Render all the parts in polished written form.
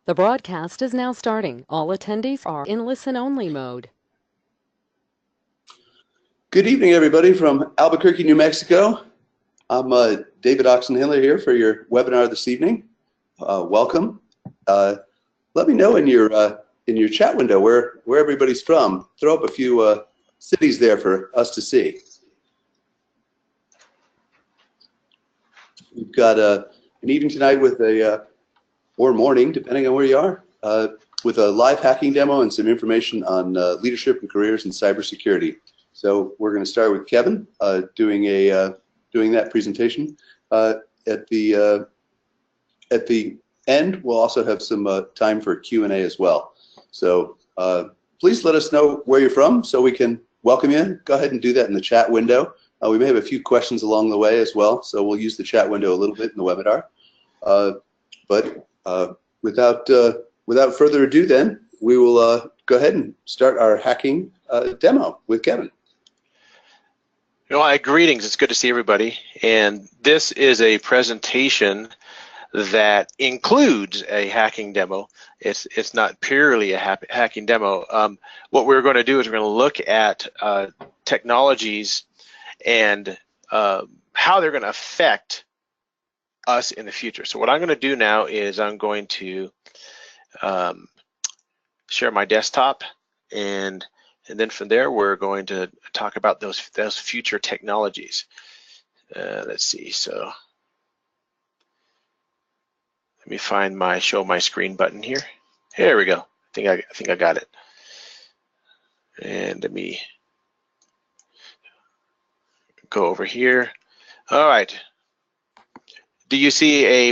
The broadcast is now starting. All attendees are in listen-only mode. Good evening, everybody from Albuquerque, New Mexico. I'm David Oxenhiller here for your webinar this evening. Welcome. Let me know in your chat window where everybody's from. Throw up a few cities there for us to see. We've got an evening tonight with or morning, depending on where you are, with a live hacking demo and some information on leadership and careers in cybersecurity. So we're going to start with Kevin doing that presentation. At the end, we'll also have some time for Q&A as well. So please let us know where you're from so we can welcome you. Go ahead and do that in the chat window. We may have a few questions along the way as well, so we'll use the chat window a little bit in the webinar. But without further ado, then we will go ahead and start our hacking demo with Kevin. Greetings. It's good to see everybody. And this is a presentation that includes a hacking demo. It's not purely a hacking demo. What we're going to do is we're going to look at technologies and how they're going to affect us in the future. So what I'm going to do now is I'm going to share my desktop, and then from there we're going to talk about those future technologies. Let's see. So let me find my show my screen button here. Here we go. I think I got it. And let me go over here. All right. Do you see a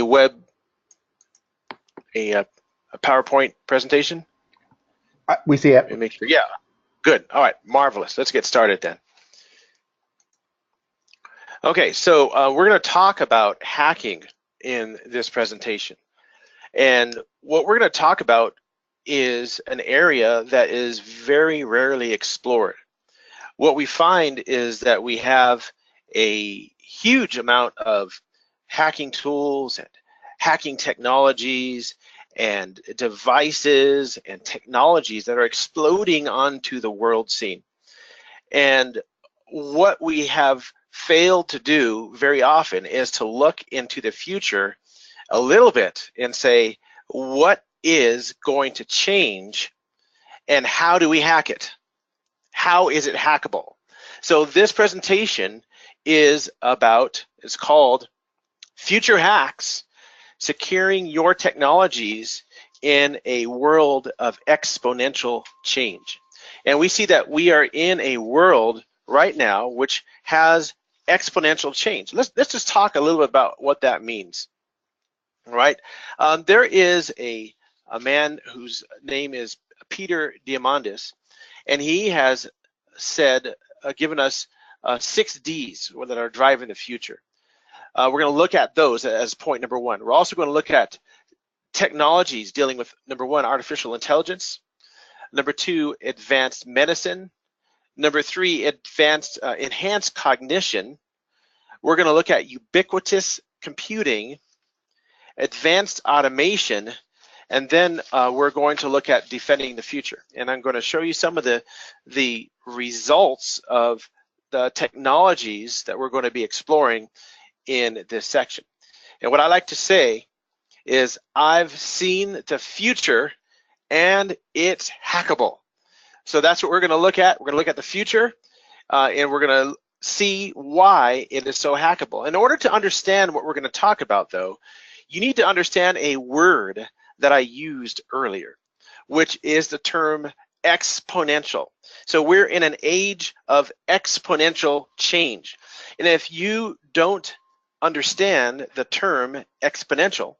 PowerPoint presentation? We see it. Let me make sure. Yeah. Good. All right. Marvelous. Let's get started then. Okay. So we're going to talk about hacking in this presentation. And what we're going to talk about is an area that is very rarely explored. What we find is that we have a huge amount of hacking tools and hacking technologies and devices and technologies that are exploding onto the world scene. And what we have failed to do very often is to look into the future a little bit and say, what is going to change and how do we hack it? How is it hackable? So this presentation is about, it's called Future Hacks, Securing Your Technologies in a World of Exponential Change. And we see that we are in a world right now which has exponential change. Let's just talk a little bit about what that means. All right. There is a man whose name is Peter Diamandis, and he has said, given us 6 Ds that are driving the future. We're going to look at those as point number 1. We're also going to look at technologies dealing with, number 1, artificial intelligence. Number 2, advanced medicine. Number 3, enhanced cognition. We're going to look at ubiquitous computing, advanced automation, and then we're going to look at defending the future. And I'm going to show you some of the results of the technologies that we're going to be exploring in this section. And what I like to say is I've seen the future and it's hackable. So that's what we're going to look at. We're going to look at the future and we're going to see why it is so hackable. In order to understand what we're going to talk about, though, you need to understand a word that I used earlier, which is the term exponential. So we're in an age of exponential change. And if you don't understand the term exponential,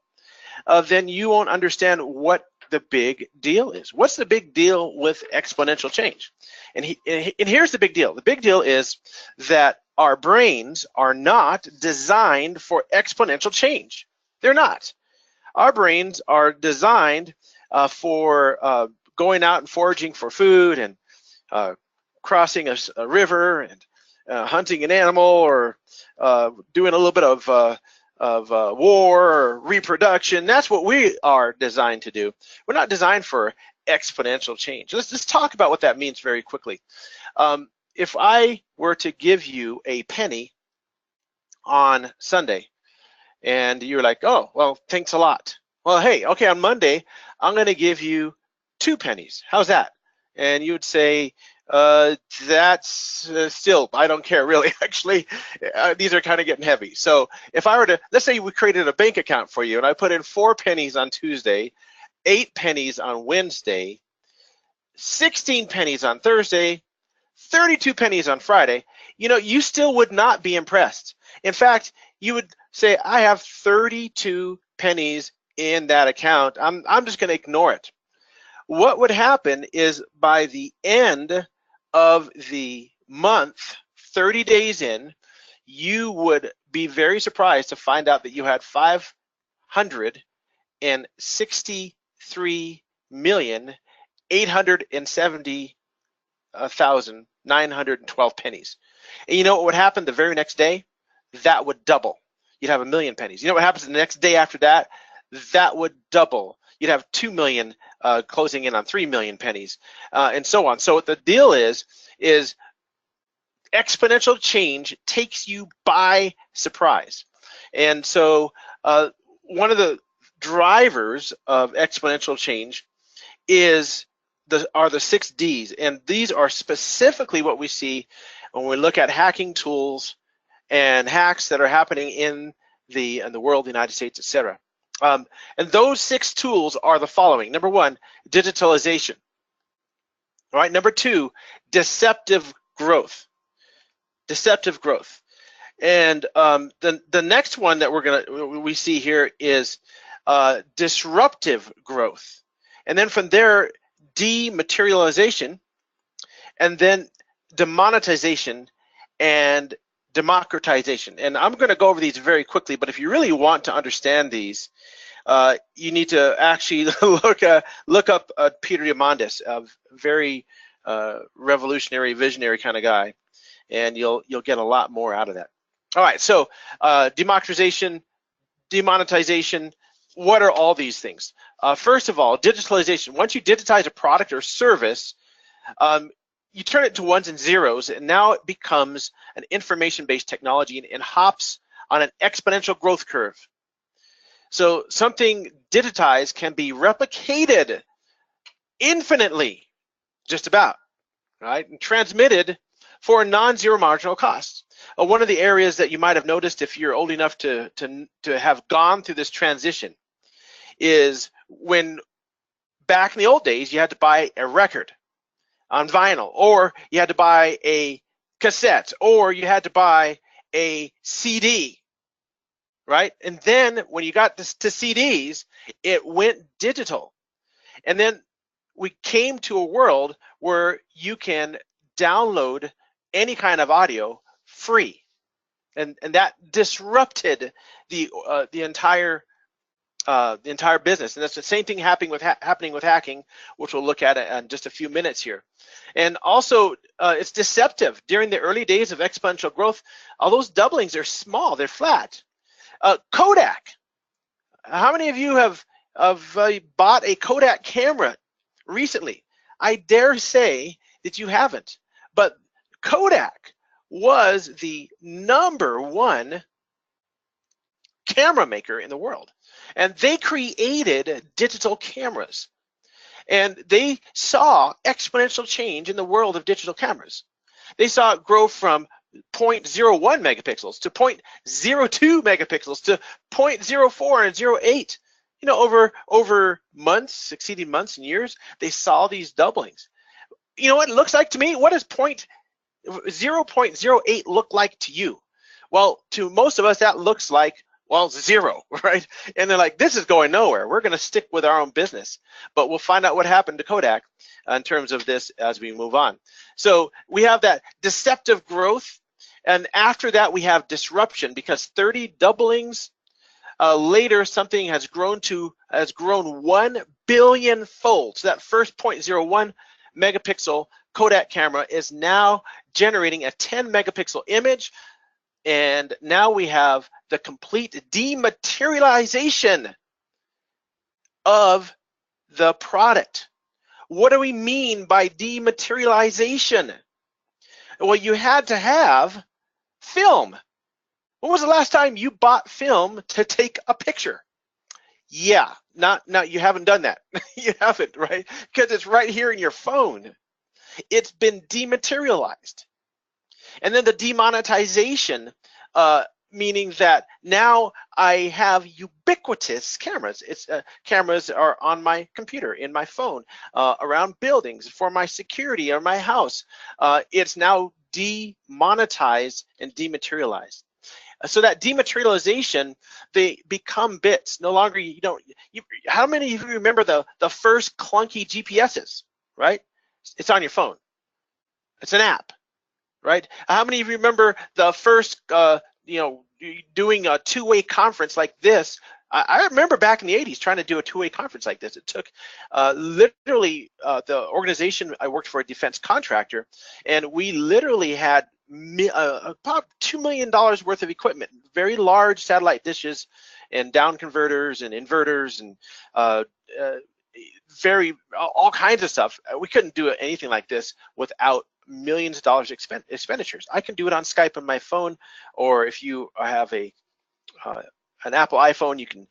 then you won't understand what the big deal is. What's the big deal with exponential change? And here's the big deal. The big deal is that our brains are not designed for exponential change. They're not. Our brains are designed for going out and foraging for food and crossing a river and hunting an animal or doing a little bit of war or reproduction. That's what we are designed to do. We're not designed for exponential change. Let's talk about what that means very quickly. If I were to give you a penny on Sunday, and you're like, oh, well, thanks a lot. Well, hey, okay, on Monday, I'm going to give you 2 pennies. How's that? And you would say, that's still, I don't care really, actually. These are kind of getting heavy. So if I were to, let's say we created a bank account for you, and I put in 4 pennies on Tuesday, 8 pennies on Wednesday, 16 pennies on Thursday, 32 pennies on Friday, you still would not be impressed. In fact, you would say, I have 32 pennies in that account. I'm just going to ignore it. What would happen is by the end of the month, 30 days in, you would be very surprised to find out that you had 563,870,912 pennies. And you know what would happen the very next day? That would double. You'd have 1 million pennies. You know what happens the next day after that? That would double. You'd have 2 million closing in on 3 million pennies, and so on. So what the deal is exponential change takes you by surprise. And so one of the drivers of exponential change are the 6 Ds, and these are specifically what we see when we look at hacking tools and hacks that are happening in the world, the United States, etc. And those 6 tools are the following. Number 1, digitalization. All right. Number 2, deceptive growth. Deceptive growth. And the next one that we see here is disruptive growth. And then from there, dematerialization, and then demonetization and democratization. And I'm going to go over these very quickly, but if you really want to understand these, you need to actually look up Peter Diamandis, a very revolutionary, visionary kind of guy, and you'll get a lot more out of that. All right, so democratization, demonetization, what are all these things? First of all, digitalization. Once you digitize a product or service, you turn it to ones and zeros, and now it becomes an information-based technology and hops on an exponential growth curve. So something digitized can be replicated infinitely, just about, right? And transmitted for a non-zero marginal cost. One of the areas that you might have noticed if you're old enough to have gone through this transition is when back in the old days you had to buy a record on vinyl, or you had to buy a cassette, or you had to buy a CD, right? And then when you got this to CDs, it went digital. And then we came to a world where you can download any kind of audio free. And that disrupted the entire business, and that's the same thing happening with hacking, which we'll look at in just a few minutes here. And also, it's deceptive. During the early days of exponential growth, all those doublings are small, they're flat. Kodak. How many of you have bought a Kodak camera recently? I dare say that you haven't. But Kodak was the #1 camera maker in the world. And they created digital cameras. And they saw exponential change in the world of digital cameras. They saw it grow from 0.01 megapixels to 0.02 megapixels to 0.04 and 0.8. You know, over months, succeeding months and years, they saw these doublings. You know what it looks like to me? What does 0.08 look like to you? Well, to most of us, that looks like, well, 0, right? And they're like, this is going nowhere. We're going to stick with our own business. But we'll find out what happened to Kodak in terms of this as we move on. So we have that deceptive growth. And after that, we have disruption, because 30 doublings later, something has grown 1 billion fold. So that first 0.01 megapixel Kodak camera is now generating a 10 megapixel image. And now we have the complete dematerialization of the product. What do we mean by dematerialization? Well, you had to have film. When was the last time you bought film to take a picture? Yeah, you haven't done that. You haven't, right? Because it's right here in your phone. It's been dematerialized. And then the demonetization, meaning that now I have ubiquitous cameras. Cameras are on my computer, in my phone, around buildings, for my security or my house. It's now demonetized and dematerialized. So that dematerialization, they become bits. No longer how many of you remember the first clunky GPSs, right? It's on your phone. It's an app, right? How many of you remember the first, doing a two-way conference like this? I remember back in the 80s trying to do a two-way conference like this. It took literally the organization I worked for, a defense contractor, and we literally had about $2 million worth of equipment, very large satellite dishes and down converters and inverters and all kinds of stuff. We couldn't do anything like this without millions of dollars expenditures. I can do it on Skype on my phone, or if you have an Apple iPhone, you can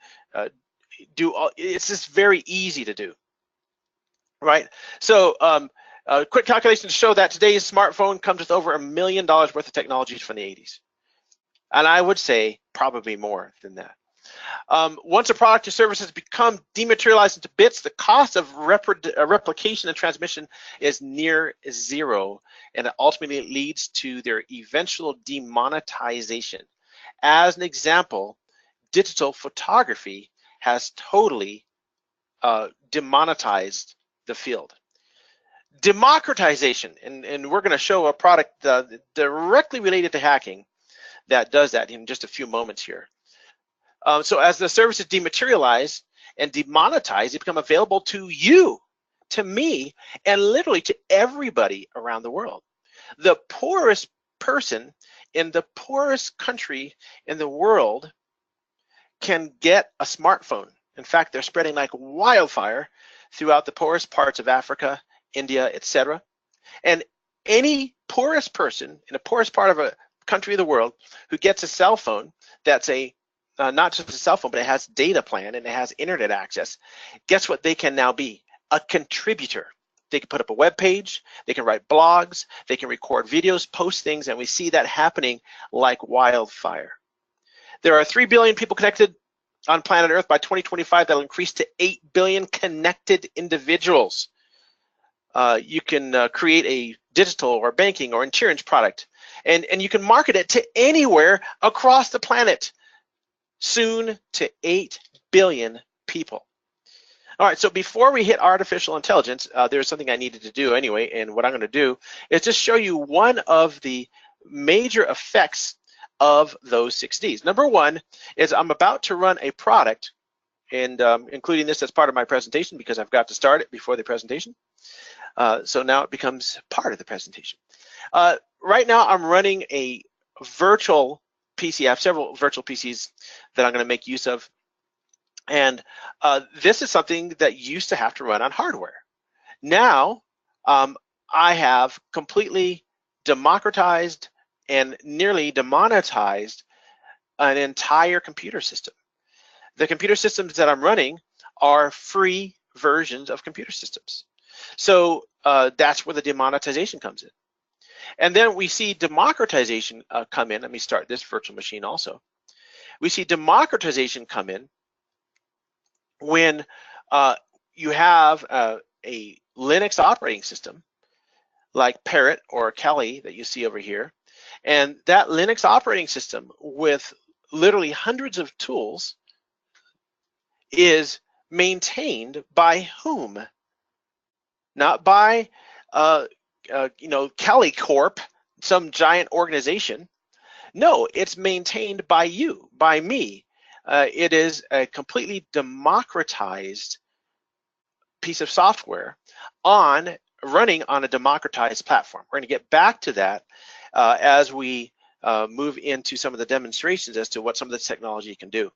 it's just very easy to do, right? So quick calculation to show that today's smartphone comes with over $1 million worth of technologies from the 80s. And I would say probably more than that. Once a product or service has become dematerialized into bits, the cost of replication and transmission is near zero, and it ultimately leads to their eventual demonetization. As an example, digital photography has totally demonetized the field. Democratization, and we're going to show a product directly related to hacking that does that in just a few moments here. So as the services dematerialize and demonetize, they become available to you, to me, and literally to everybody around the world. The poorest person in the poorest country in the world can get a smartphone. In fact, they're spreading like wildfire throughout the poorest parts of Africa, India, etc. And any poorest person in the poorest part of a country of the world who gets a cell phone that's not just a cell phone, but it has data plan and it has internet access, guess what they can now be? A contributor. They can put up a web page, they can write blogs, they can record videos, post things, and we see that happening like wildfire. There are 3 billion people connected on planet Earth. By 2025, that'll increase to 8 billion connected individuals. You can create a digital or banking or insurance product, and you can market it to anywhere across the planet, soon to 8 billion people. All right, so before we hit artificial intelligence, there's something I needed to do anyway, and what I'm going to do is just show you one of the major effects of those 6 Ds. Number one is I'm about to run a product, and including this as part of my presentation because I've got to start it before the presentation. So now it becomes part of the presentation. Right now I'm running a virtual PC. I have several virtual PCs that I'm going to make use of. And this is something that used to have to run on hardware. Now I have completely democratized and nearly demonetized an entire computer system. The computer systems that I'm running are free versions of computer systems. So that's where the demonetization comes in. And then we see democratization come in. Let me start this virtual machine also. We see democratization come in when you have a Linux operating system like Parrot or Kali that you see over here. And that Linux operating system with literally hundreds of tools is maintained by whom? Not by Kali Corp, some giant organization. No, it's maintained by you, by me. It is a completely democratized piece of software running on a democratized platform. We're going to get back to that as we move into some of the demonstrations as to what some of this technology can do.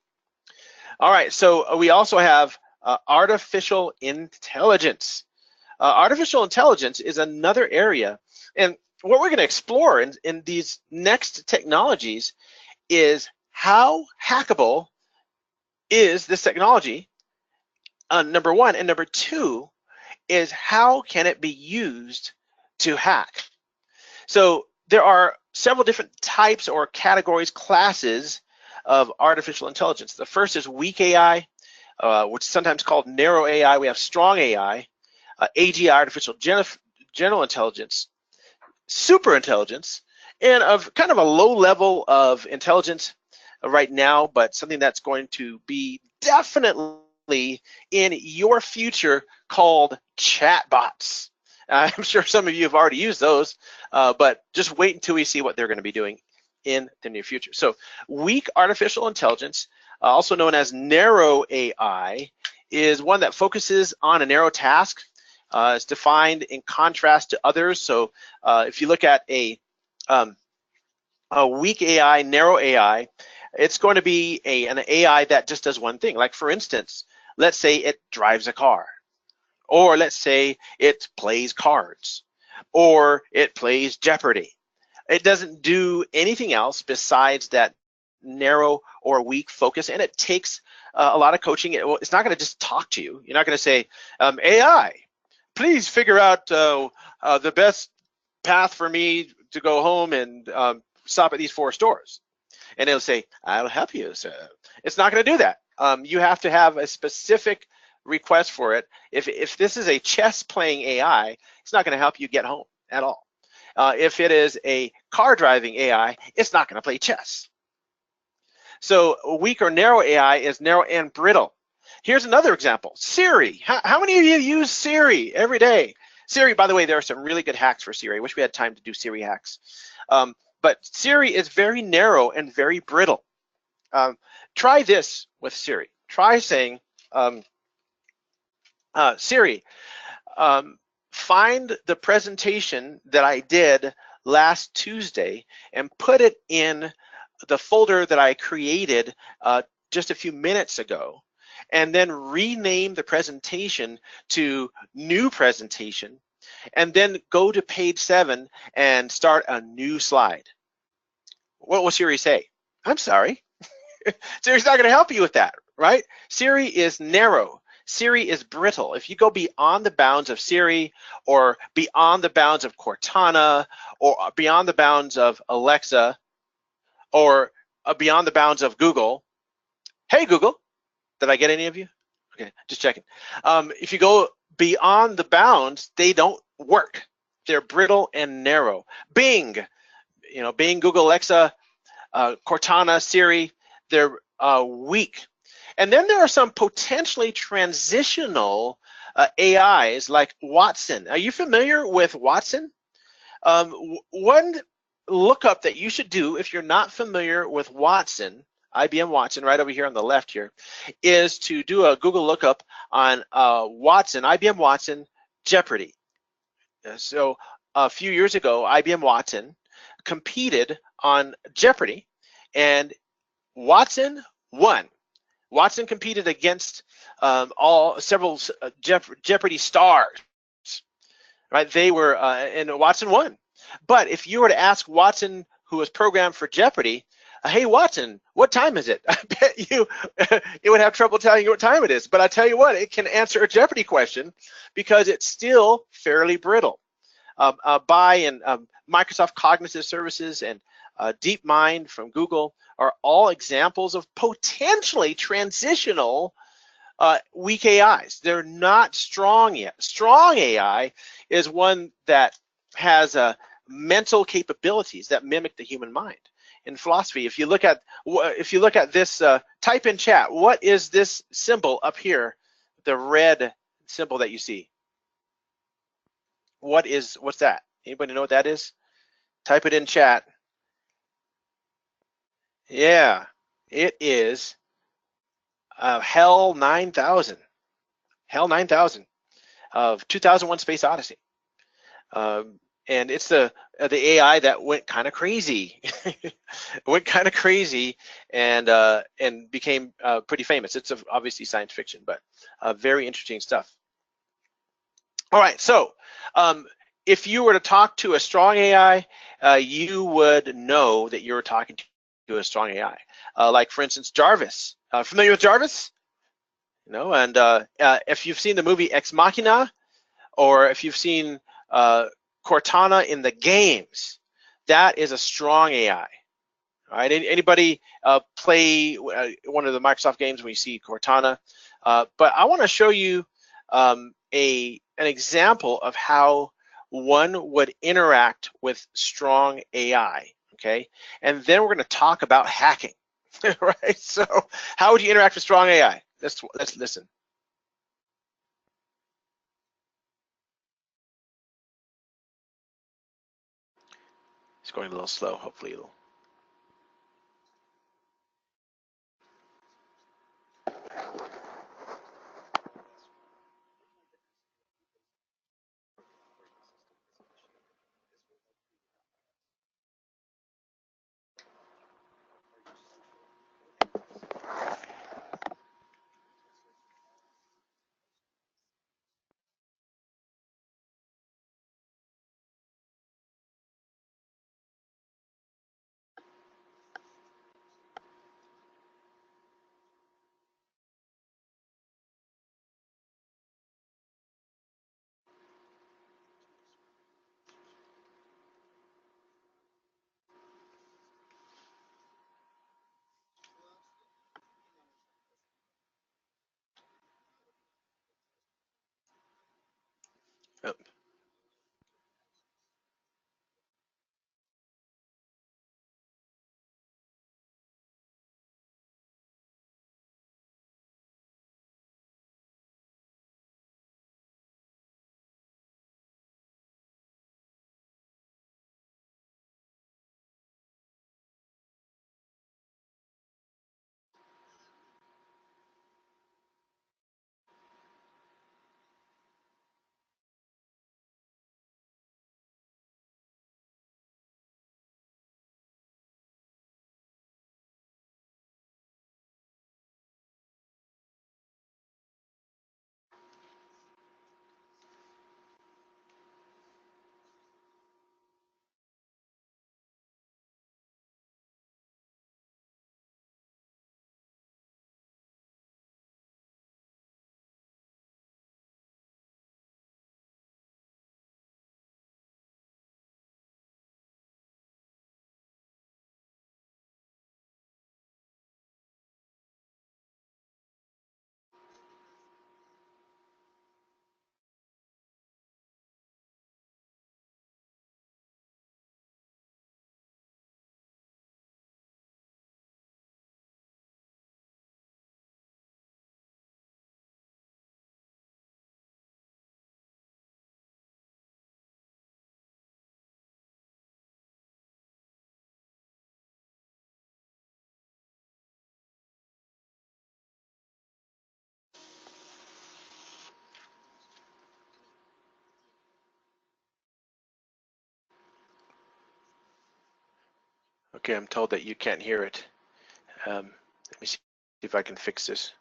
All right, so we also have artificial intelligence. Artificial intelligence is another area, and what we're going to explore in these next technologies is how hackable is this technology, number one, and number two is how can it be used to hack. So there are several different types or categories, classes of artificial intelligence. The first is weak AI, which is sometimes called narrow AI. We have strong AI, AGI, artificial general intelligence, super intelligence, and of kind of a low level of intelligence right now, but something that's going to be definitely in your future, called chatbots. I'm sure some of you have already used those, but just wait until we see what they're going to be doing in the near future. So weak artificial intelligence, also known as narrow AI, is one that focuses on a narrow task. It's defined in contrast to others. So if you look at a weak AI, narrow AI, it's going to be an AI that just does one thing. Like for instance, let's say it drives a car, or let's say it plays cards, or it plays Jeopardy. It doesn't do anything else besides that narrow or weak focus, and it takes a lot of coaching. It's not going to just talk to you. You're not going to say, AI, please figure out the best path for me to go home and stop at these 4 stores. And it'll say, I'll help you, sir. It's not going to do that. You have to have a specific request for it. If this is a chess playing AI, it's not going to help you get home at all. If it is a car driving AI, it's not going to play chess. So weak or narrow AI is narrow and brittle. Here's another example, Siri. How many of you use Siri every day? Siri, by the way, there are some really good hacks for Siri. I wish we had time to do Siri hacks. But Siri is very narrow and very brittle. Try this with Siri. Try saying, Siri, find the presentation that I did last Tuesday and put it in the folder that I created just a few minutes ago, and then rename the presentation to new presentation, and then go to page 7 and start a new slide. What will Siri say? I'm sorry. Siri's not going to help you with that, right? Siri is narrow. Siri is brittle. If you go beyond the bounds of Siri, or beyond the bounds of Cortana, or beyond the bounds of Alexa, or beyond the bounds of Google, hey Google, did I get any of you? Okay, just checking. If you go beyond the bounds, they don't work. They're brittle and narrow. Bing, Bing, Google, Alexa, Cortana, Siri, they're weak. And then there are some potentially transitional AIs like Watson. Are you familiar with Watson? One lookup that you should do if you're not familiar with Watson, IBM Watson, right over here on the left here, is to do a Google lookup on Watson, IBM Watson, Jeopardy. So a few years ago, IBM Watson competed on Jeopardy, and Watson won. Watson competed against several Jeopardy stars, right? They were, and Watson won. But if you were to ask Watson, who was programmed for Jeopardy, hey Watson, what time is it? I bet you it would have trouble telling you what time it is. But I tell you what, it can answer a Jeopardy question because it's still fairly brittle. Microsoft Cognitive Services and DeepMind from Google are all examples of potentially transitional weak AIs. They're not strong yet. Strong AI is one that has mental capabilities that mimic the human mind. In philosophy, if you look at this, type in chat, what is this symbol up here, the red symbol that you see? What's that? Anybody know what that is? Type it in chat. Yeah, it is HAL 9000. HAL 9000 of 2001: Space Odyssey. and it's the AI that went kind of crazy. Went kind of crazy and became pretty famous. It's obviously science fiction, but very interesting stuff. All right, so if you were to talk to a strong AI, you would know that you're talking to a strong AI. Like for instance, Jarvis. Familiar with Jarvis? You know, and if you've seen the movie Ex Machina, or if you've seen Cortana in the games, that is a strong AI. All right, anybody play one of the Microsoft games when you see Cortana? But I want to show you an example of how one would interact with strong AI. Okay, and then we're going to talk about hacking. Right? So, how would you interact with strong AI? Let's listen. It's going a little slow. Hopefully, it'll. Oh. Okay, I'm told that you can't hear it. Let me see if I can fix this.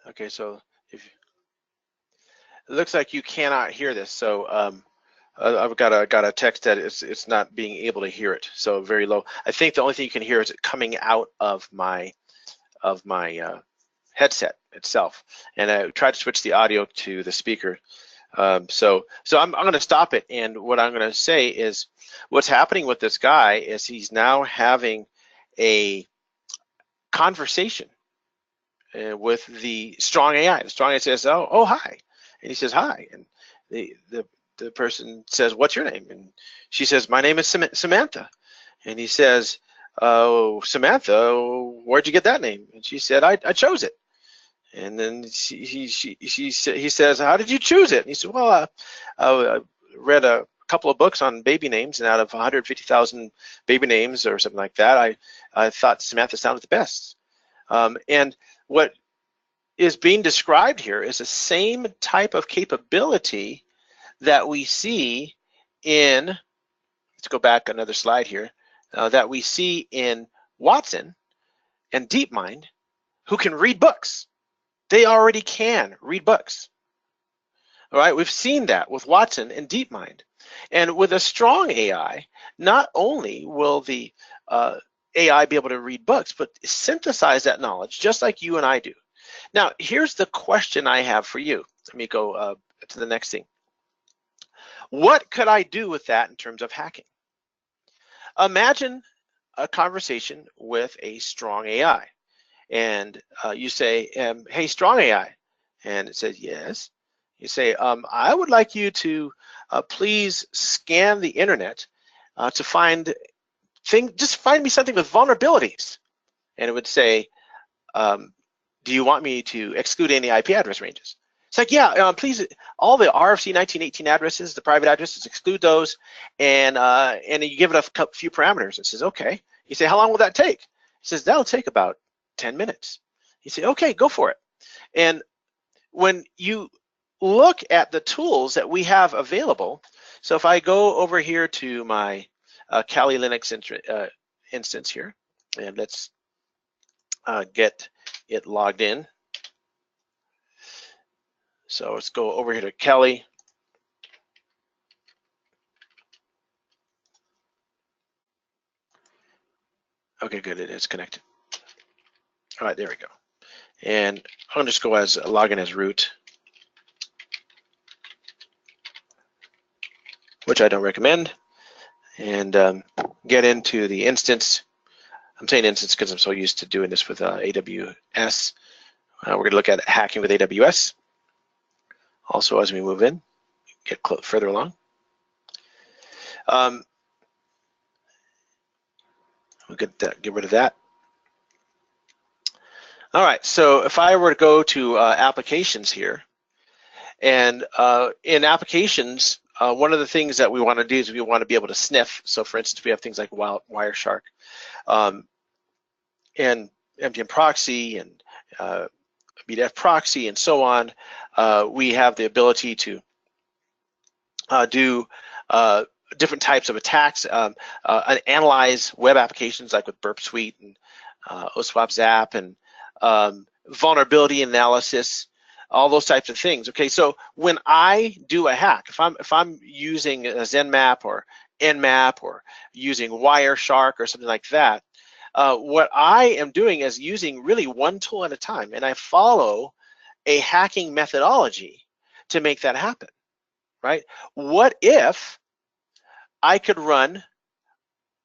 Okay, so if it looks like you cannot hear this, so I've got a text that it's not being able to hear it, so very low. I think the only thing you can hear is it coming out of my headset itself, and I tried to switch the audio to the speaker. So I'm going to stop it, and what I'm going to say is what's happening with this guy is he's now having a conversation with the strong AI. The strong AI says, "Oh, hi," and he says, "Hi," and the person says, "What's your name?" And she says, "My name is Samantha," and he says, "Oh, Samantha, where'd you get that name?" And she said, "I chose it." And then he says, "How did you choose it?" And he said, "Well, I read a couple of books on baby names, and out of 150,000 baby names or something like that, I thought Samantha sounded the best. And what is being described here is the same type of capability that we see in, let's go back another slide here, that we see in Watson and DeepMind, who can read books. They already can read books. All right, we've seen that with Watson and DeepMind. And with a strong AI, not only will the AI be able to read books, but synthesize that knowledge just like you and I do. Now, here's the question I have for you. Let me go to the next thing. What could I do with that in terms of hacking? Imagine a conversation with a strong AI. And you say, hey, strong AI. And it says, yes. You say, I would like you to please scan the internet to find just find me something with vulnerabilities. And it would say, do you want me to exclude any IP address ranges? It's like, yeah, please, all the RFC 1918 addresses, the private addresses, exclude those, and you give it a few parameters. It says, okay. You say, how long will that take? It says, that'll take about 10 minutes. You say, okay, go for it. And when you look at the tools that we have available, so if I go over here to my Kali Linux instance here, and let's get it logged in. So let's go over here to Kali. Okay, good, it is connected. All right, there we go. And I'm gonna just go as login as root, which I don't recommend, and get into the instance. I'm saying instance because I'm so used to doing this with AWS. We're going to look at hacking with AWS. Also, as we move in, get further along. We'll get rid of that. All right, so if I were to go to applications here, and in applications, one of the things that we want to do is we want to be able to sniff. So for instance, we have things like Wireshark and MDM proxy and BDF proxy and so on. We have the ability to do different types of attacks, analyze web applications like with Burp Suite and OSWAP Zap and vulnerability analysis, all those types of things. Okay, so when I do a hack, if I'm using a ZenMap or Nmap or using Wireshark or something like that, what I am doing is using really one tool at a time, and I follow a hacking methodology to make that happen, right? What if I could run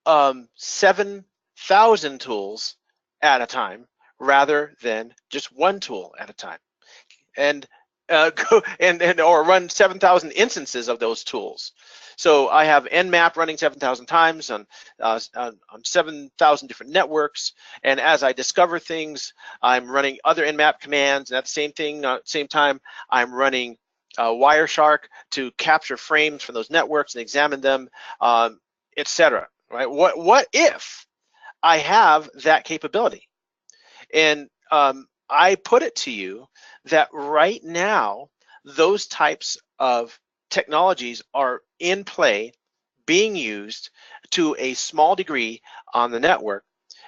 7,000 tools at a time rather than just one tool at a time, and or run 7,000 instances of those tools? So I have Nmap running 7,000 times on 7,000 different networks, and as I discover things, I'm running other Nmap commands, and at the same time, I'm running Wireshark to capture frames from those networks and examine them, etc. Right? What if I have that capability? And I put it to you that right now, those types of technologies are in play, being used to a small degree on the network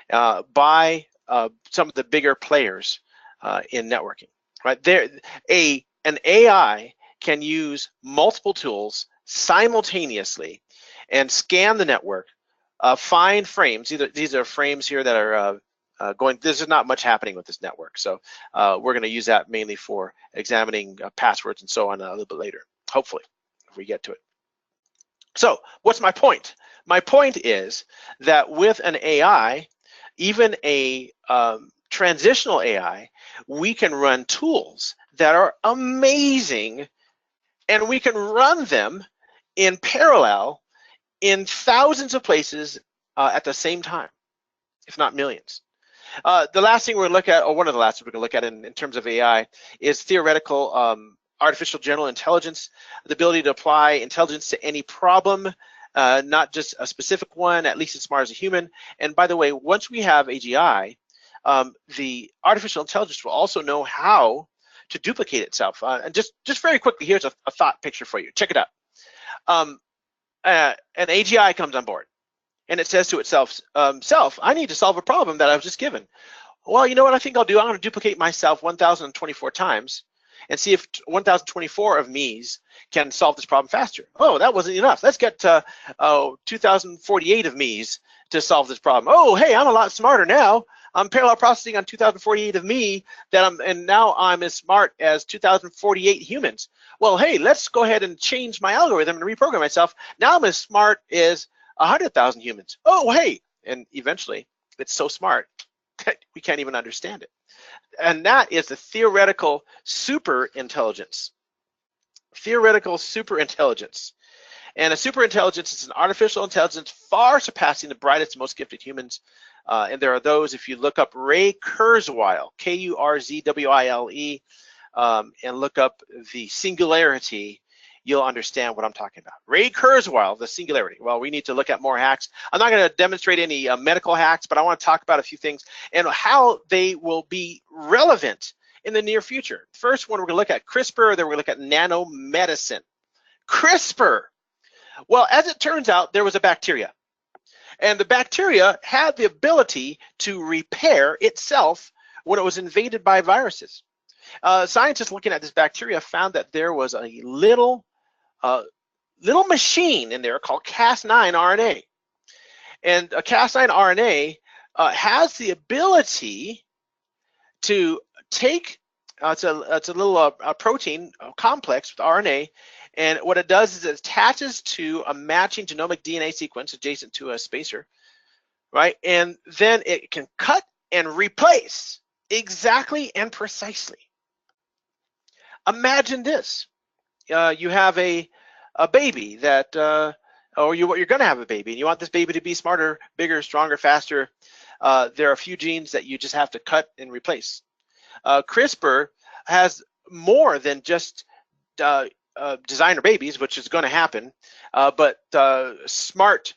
by some of the bigger players in networking. Right there, an AI can use multiple tools simultaneously and scan the network, find frames. These are frames here that are there's not much happening with this network, so we're going to use that mainly for examining passwords and so on a little bit later, hopefully, if we get to it. So what's my point? My point is that with an AI, even a transitional AI, we can run tools that are amazing, and we can run them in parallel in thousands of places at the same time, if not millions. The last thing we're going to look at, or one of the last things we're going to look at in terms of AI, is theoretical artificial general intelligence, the ability to apply intelligence to any problem, not just a specific one, at least as smart as a human. And by the way, once we have AGI, the artificial intelligence will also know how to duplicate itself. And just very quickly, here's a thought picture for you. Check it out. An AGI comes on board, and it says to itself, self, I need to solve a problem that I was just given. Well, you know what I think I'll do? I'm going to duplicate myself 1,024 times and see if 1,024 of me's can solve this problem faster. Oh, that wasn't enough. Let's get 2,048 of me's to solve this problem. Oh, hey, I'm a lot smarter now. I'm parallel processing on 2,048 of me, and now I'm as smart as 2,048 humans. Well, hey, let's go ahead and change my algorithm and reprogram myself. Now I'm as smart as 100,000 humans. Oh, hey, and eventually it's so smart that we can't even understand it. And that is the theoretical super intelligence. Theoretical super intelligence. And a super intelligence is an artificial intelligence far surpassing the brightest, most gifted humans. And there are those, if you look up Ray Kurzweil, Kurzweile, and look up the singularity, you'll understand what I'm talking about. Ray Kurzweil, the singularity. Well, we need to look at more hacks. I'm not going to demonstrate any medical hacks, but I want to talk about a few things and how they will be relevant in the near future. First one, we're going to look at CRISPR, then we're going to look at nanomedicine. CRISPR. Well, as it turns out, there was a bacteria. And the bacteria had the ability to repair itself when it was invaded by viruses. Scientists looking at this bacteria found that there was a little machine in there called Cas9 RNA. And a Cas9 RNA has the ability to take, it's a little protein complex with RNA, and what it does is it attaches to a matching genomic DNA sequence adjacent to a spacer, right? And then it can cut and replace exactly and precisely. Imagine this. You have a baby that, or you're going to have a baby, and you want this baby to be smarter, bigger, stronger, faster. There are a few genes that you just have to cut and replace. CRISPR has more than just designer babies, which is going to happen, but smart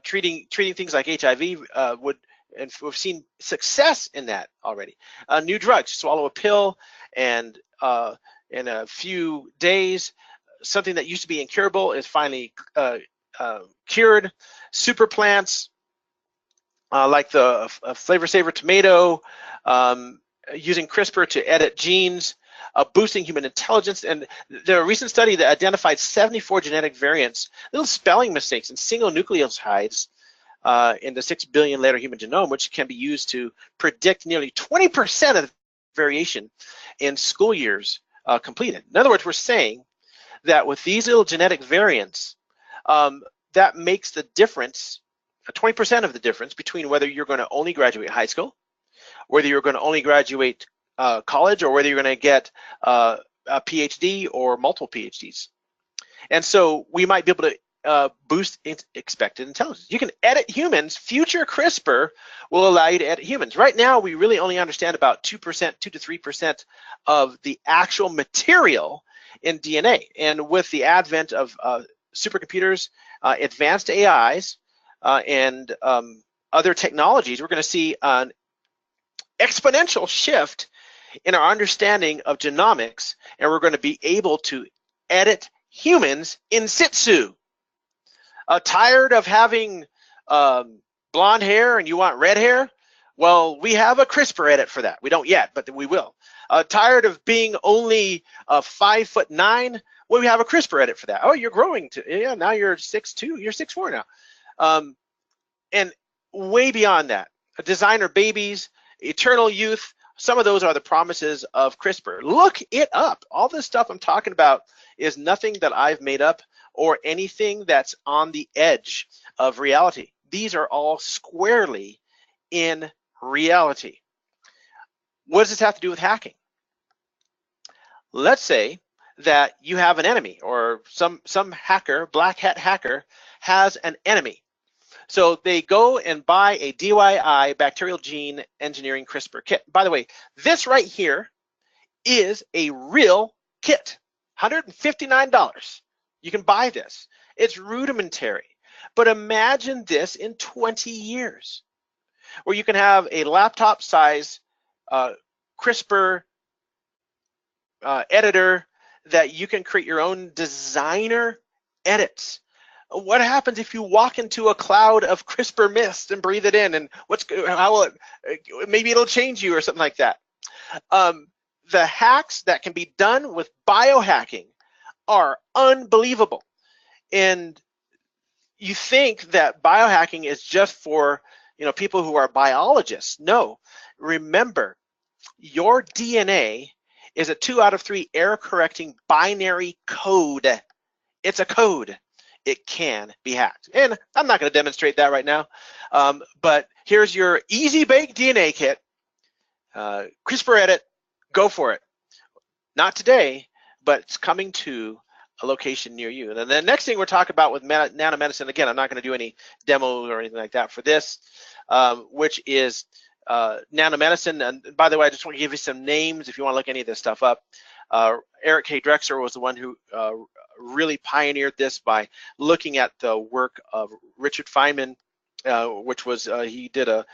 treating things like HIV would, and we've seen success in that already. New drugs, swallow a pill, and in a few days, something that used to be incurable is finally cured. Super plants, like the flavor saver tomato, using CRISPR to edit genes, boosting human intelligence. And there a recent study that identified 74 genetic variants, little spelling mistakes in single nucleotides in the 6 billion letter human genome, which can be used to predict nearly 20% of the variation in school years completed. In other words, we're saying that with these little genetic variants, that makes the difference, 20% of the difference between whether you're going to only graduate high school, whether you're going to only graduate college, or whether you're going to get a PhD or multiple PhDs. And so we might be able to boost expected intelligence. You can edit humans. Future CRISPR will allow you to edit humans. Right now, we really only understand about 2%, 2 to 3% of the actual material in DNA. And with the advent of supercomputers, advanced AIs, and other technologies, we're going to see an exponential shift in our understanding of genomics, and we're going to be able to edit humans in situ. Tired of having blonde hair and you want red hair? Well, we have a CRISPR edit for that. We don't yet, but we will. Tired of being only 5'9"? Well, we have a CRISPR edit for that. Oh, you're growing to, yeah, now you're 6'2", you're 6'4" now. And way beyond that, designer babies, eternal youth, some of those are the promises of CRISPR. Look it up. All this stuff I'm talking about is nothing that I've made up or anything that's on the edge of reality. These are all squarely in reality. What does this have to do with hacking? Let's say that you have an enemy, or some hacker, black hat hacker, has an enemy. So they go and buy a DIY bacterial gene engineering CRISPR kit. By the way, this right here is a real kit. $159. You can buy this. It's rudimentary. But imagine this in 20 years, where you can have a laptop size CRISPR editor that you can create your own designer edits. What happens if you walk into a cloud of CRISPR mist and breathe it in, and how will it, maybe it'll change you or something like that. The hacks that can be done with biohacking are unbelievable. And you think that biohacking is just for people who are biologists. No, remember, your DNA is a 2 out of 3 error correcting binary code. It's a code. It can be hacked. And I'm not going to demonstrate that right now, but here's your easy bake DNA kit. CRISPR edit, go for it. Not today, but it's coming to a location near you. And then the next thing we're talking about with nanomedicine, again, I'm not going to do any demos or anything like that for this, which is nanomedicine. And by the way, I just want to give you some names if you want to look any of this stuff up. Eric K. Drexler was the one who really pioneered this by looking at the work of Richard Feynman, which was he did a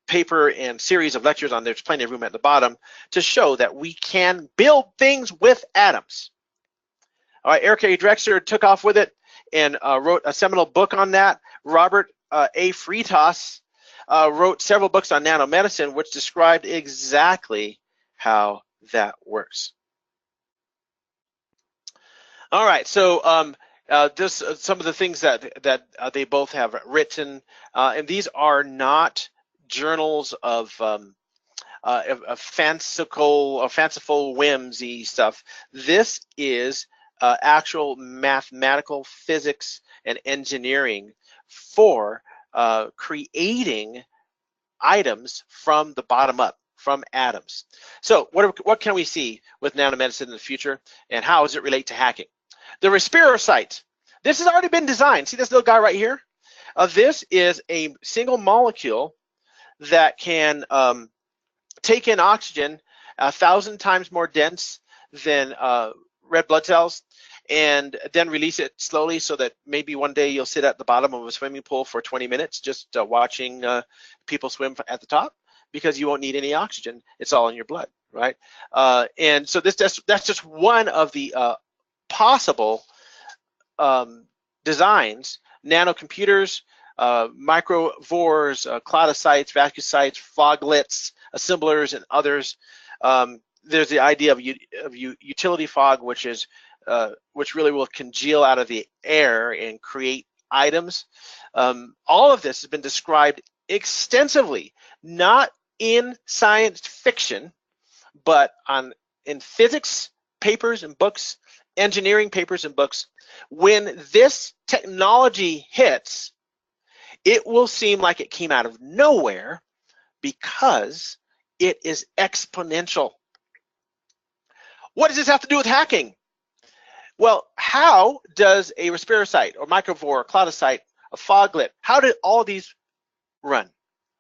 paper and series of lectures on There's Plenty of Room at the Bottom to show that we can build things with atoms. All right, Eric A. Drexler took off with it and wrote a seminal book on that. Robert A. Freitas wrote several books on nanomedicine, which described exactly how that works. All right, so some of the things that they both have written, and these are not journals of fanciful whimsy stuff. This is actual mathematical physics and engineering for creating items from the bottom up, from atoms. So what can we see with nanomedicine in the future, and how does it relate to hacking? The Respirocyte. This has already been designed. See this little guy right here? This is a single molecule that can take in oxygen 1,000 times more dense than red blood cells, and then release it slowly so that maybe one day you'll sit at the bottom of a swimming pool for 20 minutes just watching people swim at the top, because you won't need any oxygen. It's all in your blood, right? And so that's just one of the possible designs. Nanocomputers, microvores, cloudocytes, vacuocytes, foglets, assemblers, and others. There's the idea of utility fog, which really will congeal out of the air and create items. All of this has been described extensively, not in science fiction, but in physics papers and books, engineering papers and books. When this technology hits, it will seem like it came out of nowhere because it is exponential. What does this have to do with hacking? Well, how does a Respirocyte or microvore, or cloudocyte, a foglet, how do all these run?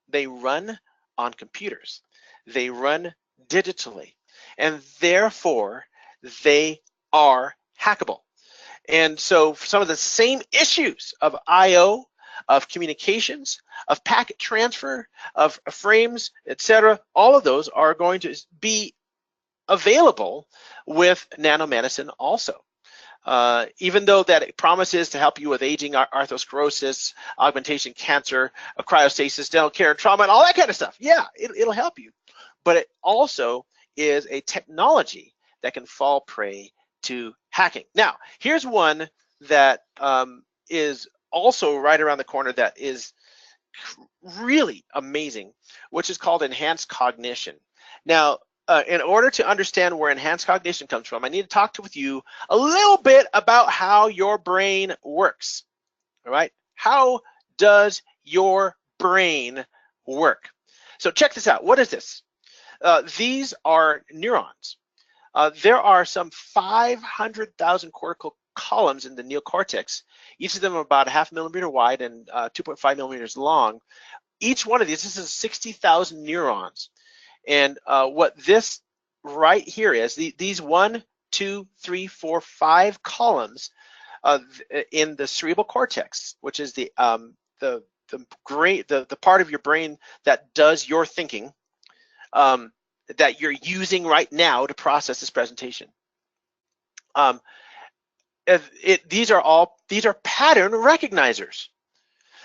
They run on computers. They run digitally, and therefore they are hackable. And so some of the same issues of I/O, of communications, of packet transfer, of frames, etc., all of those are going to be available with nanomedicine also. Even though that it promises to help you with aging, arthrosclerosis, augmentation, cancer, cryostasis, dental care, trauma, and all that kind of stuff. Yeah, it'll help you. But it also is a technology that can fall prey to hacking. Now, here's one that is also right around the corner that is really amazing, which is called enhanced cognition. Now, in order to understand where enhanced cognition comes from, I need to talk with you a little bit about how your brain works. All right? How does your brain work? So check this out. What is this? These are neurons. There are some 500,000 cortical columns in the neocortex. Each of them are about 0.5 millimeter wide and 2.5 millimeters long. Each one of these, this is 60,000 neurons. And what this right here is, these one 2, 3, 4, 5 columns in the cerebral cortex, which is the part of your brain that does your thinking, that you're using right now to process this presentation. These are pattern recognizers.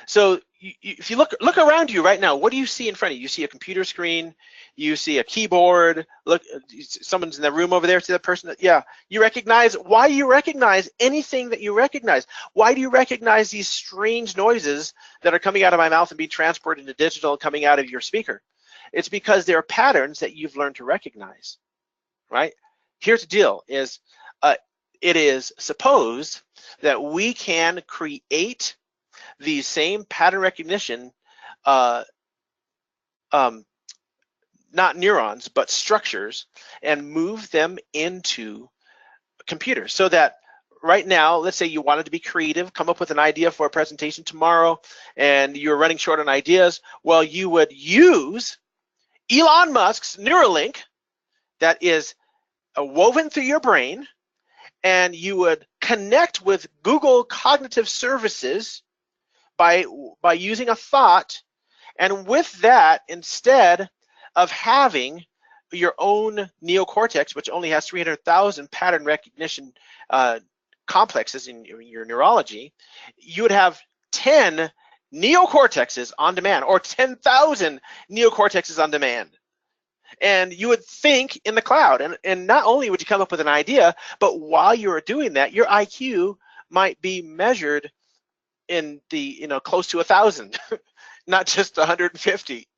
So if you look around you right now, what do you see in front of you? You see a computer screen, you see a keyboard. Look, someone's in the room over there. See that person? Yeah, you recognize. Why do you recognize anything that you recognize? Why do you recognize these strange noises that are coming out of my mouth and being transported into digital, coming out of your speaker? It's because there are patterns that you've learned to recognize, right? Here's the deal: it is supposed that we can create these same pattern recognition, not neurons, but structures, and move them into computers. So that right now, let's say you wanted to be creative, come up with an idea for a presentation tomorrow, and you're running short on ideas. Well, you would use Elon Musk's Neuralink that is woven through your brain, and you would connect with Google Cognitive Services by using a thought, and with that, instead of having your own neocortex, which only has 300,000 pattern recognition complexes in your neurology, you would have 10 neocortexes on demand, or 10,000 neocortexes on demand. And you would think in the cloud, and not only would you come up with an idea, but while you are doing that, your IQ might be measured in the close to 1,000, not just 150.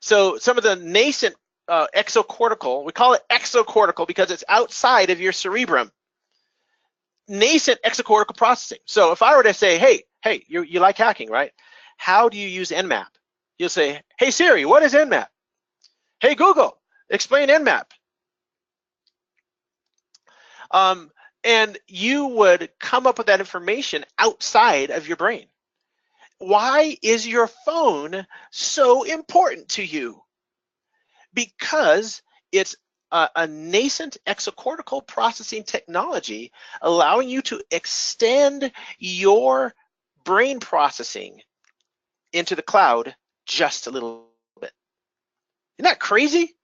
So some of the nascent exocortical, we call it exocortical because it's outside of your cerebrum, nascent exocortical processing. So if I were to say, hey, you like hacking, right? How do you use Nmap? You'll say, hey Siri, what is Nmap? Hey Google, explain Nmap. And you would come up with that information outside of your brain. Why is your phone so important to you? Because it's a nascent exocortical processing technology allowing you to extend your brain processing into the cloud just a little bit. Isn't that crazy?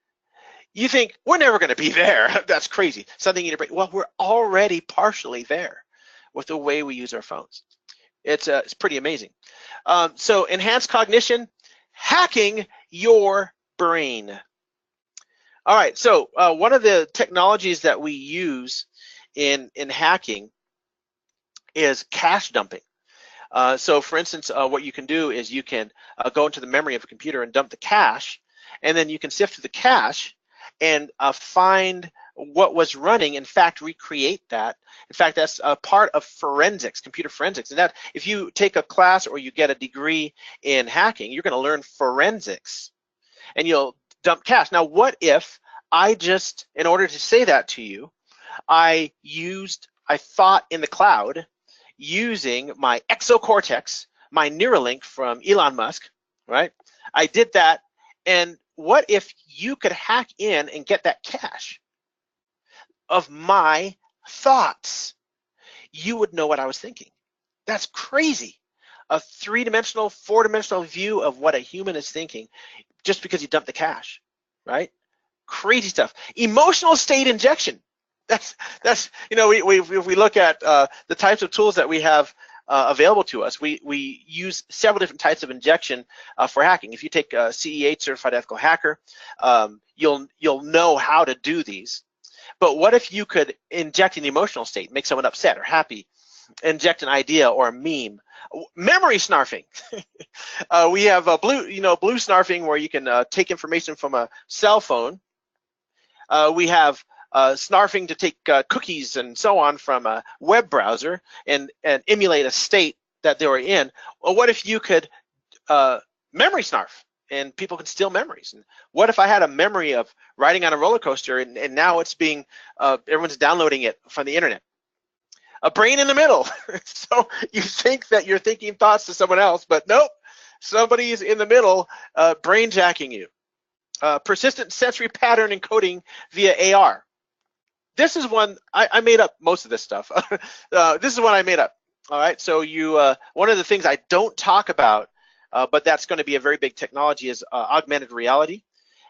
You think, we're never going to be there. That's crazy. Something in your brain. Well, we're already partially there with the way we use our phones. It's pretty amazing. So enhanced cognition, hacking your brain. All right, so one of the technologies that we use in hacking is cache dumping. So for instance, what you can do is you can go into the memory of a computer and dump the cache, and then you can sift through the cache and find what was running, in fact, recreate that. In fact, that's a part of forensics, computer forensics. And that, if you take a class or you get a degree in hacking, you're going to learn forensics, and you'll dump cache. Now, what if I just, in order to say that to you, I thought in the cloud using my exocortex, my Neuralink from Elon Musk, right? I did that, and what if you could hack in and get that cache of my thoughts? You would know what I was thinking. That's crazy. A three-dimensional, four-dimensional view of what a human is thinking just because you dump the cache, right? Crazy stuff. Emotional state injection. That's if we look at the types of tools that we have available to us, we use several different types of injection for hacking. If you take a CE8 certified ethical hacker, you'll know how to do these. But what if you could inject an emotional state, make someone upset or happy, inject an idea or a meme? Memory snarfing. We have blue snarfing, where you can take information from a cell phone. We have snarfing to take cookies and so on from a web browser and emulate a state that they were in. Well, what if you could memory snarf and people can steal memories? And what if I had a memory of riding on a roller coaster and now it's being, everyone's downloading it from the internet? A brain in the middle. So you think that you're thinking thoughts to someone else, but nope, somebody's in the middle brain jacking you. Persistent sensory pattern encoding via AR. this is one I made up most of this stuff. This is one I made up. All right, so one of the things I don't talk about, but that's going to be a very big technology, is augmented reality.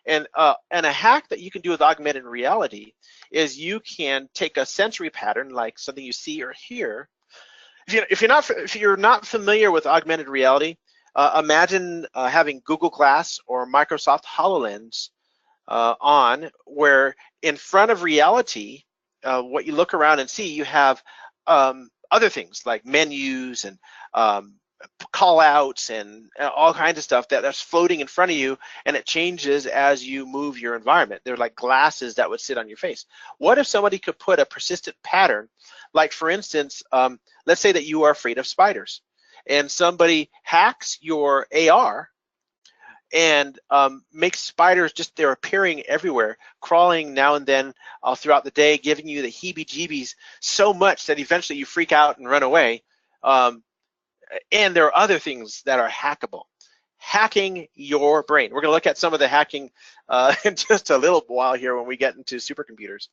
And a hack that you can do with augmented reality is you can take a sensory pattern, like something you see or hear. If you're not familiar with augmented reality, imagine having Google Glass or Microsoft HoloLens on, where in front of reality, what you look around and see, you have other things like menus and call outs and all kinds of stuff that's floating in front of you, and it changes as you move your environment. They're like glasses that would sit on your face. What if somebody could put a persistent pattern, like for instance, let's say that you are afraid of spiders, and somebody hacks your AR and makes spiders they're appearing everywhere, crawling now and then throughout the day, giving you the heebie-jeebies so much that eventually you freak out and run away. And there are other things that are hackable. Hacking your brain. We're going to look at some of the hacking in just a little while here when we get into supercomputers.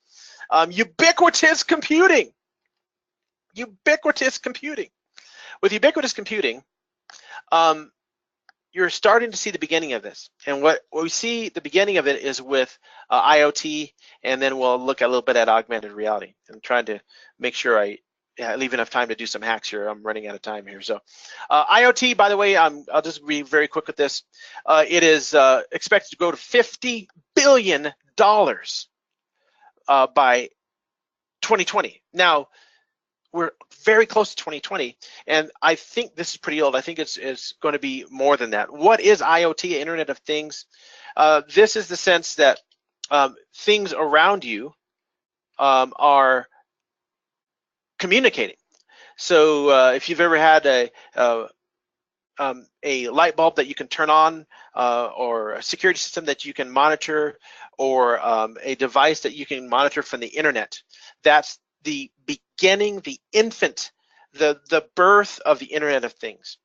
Ubiquitous computing. Ubiquitous computing. With ubiquitous computing, you're starting to see the beginning of this. And what we see the beginning of it is with IoT, and then we'll look a little bit at augmented reality. I'm trying to make sure I leave enough time to do some hacks here. I'm running out of time here. So IoT, by the way, I'll just be very quick with this. It is expected to go to $50 billion by 2020. Now, we're very close to 2020, and I think this is pretty old. I think it's going to be more than that. What is IoT, Internet of Things? This is the sense that things around you are communicating. So if you've ever had a light bulb that you can turn on, or a security system that you can monitor, or a device that you can monitor from the internet, that's the beginning, the infant, the birth of the Internet of Things.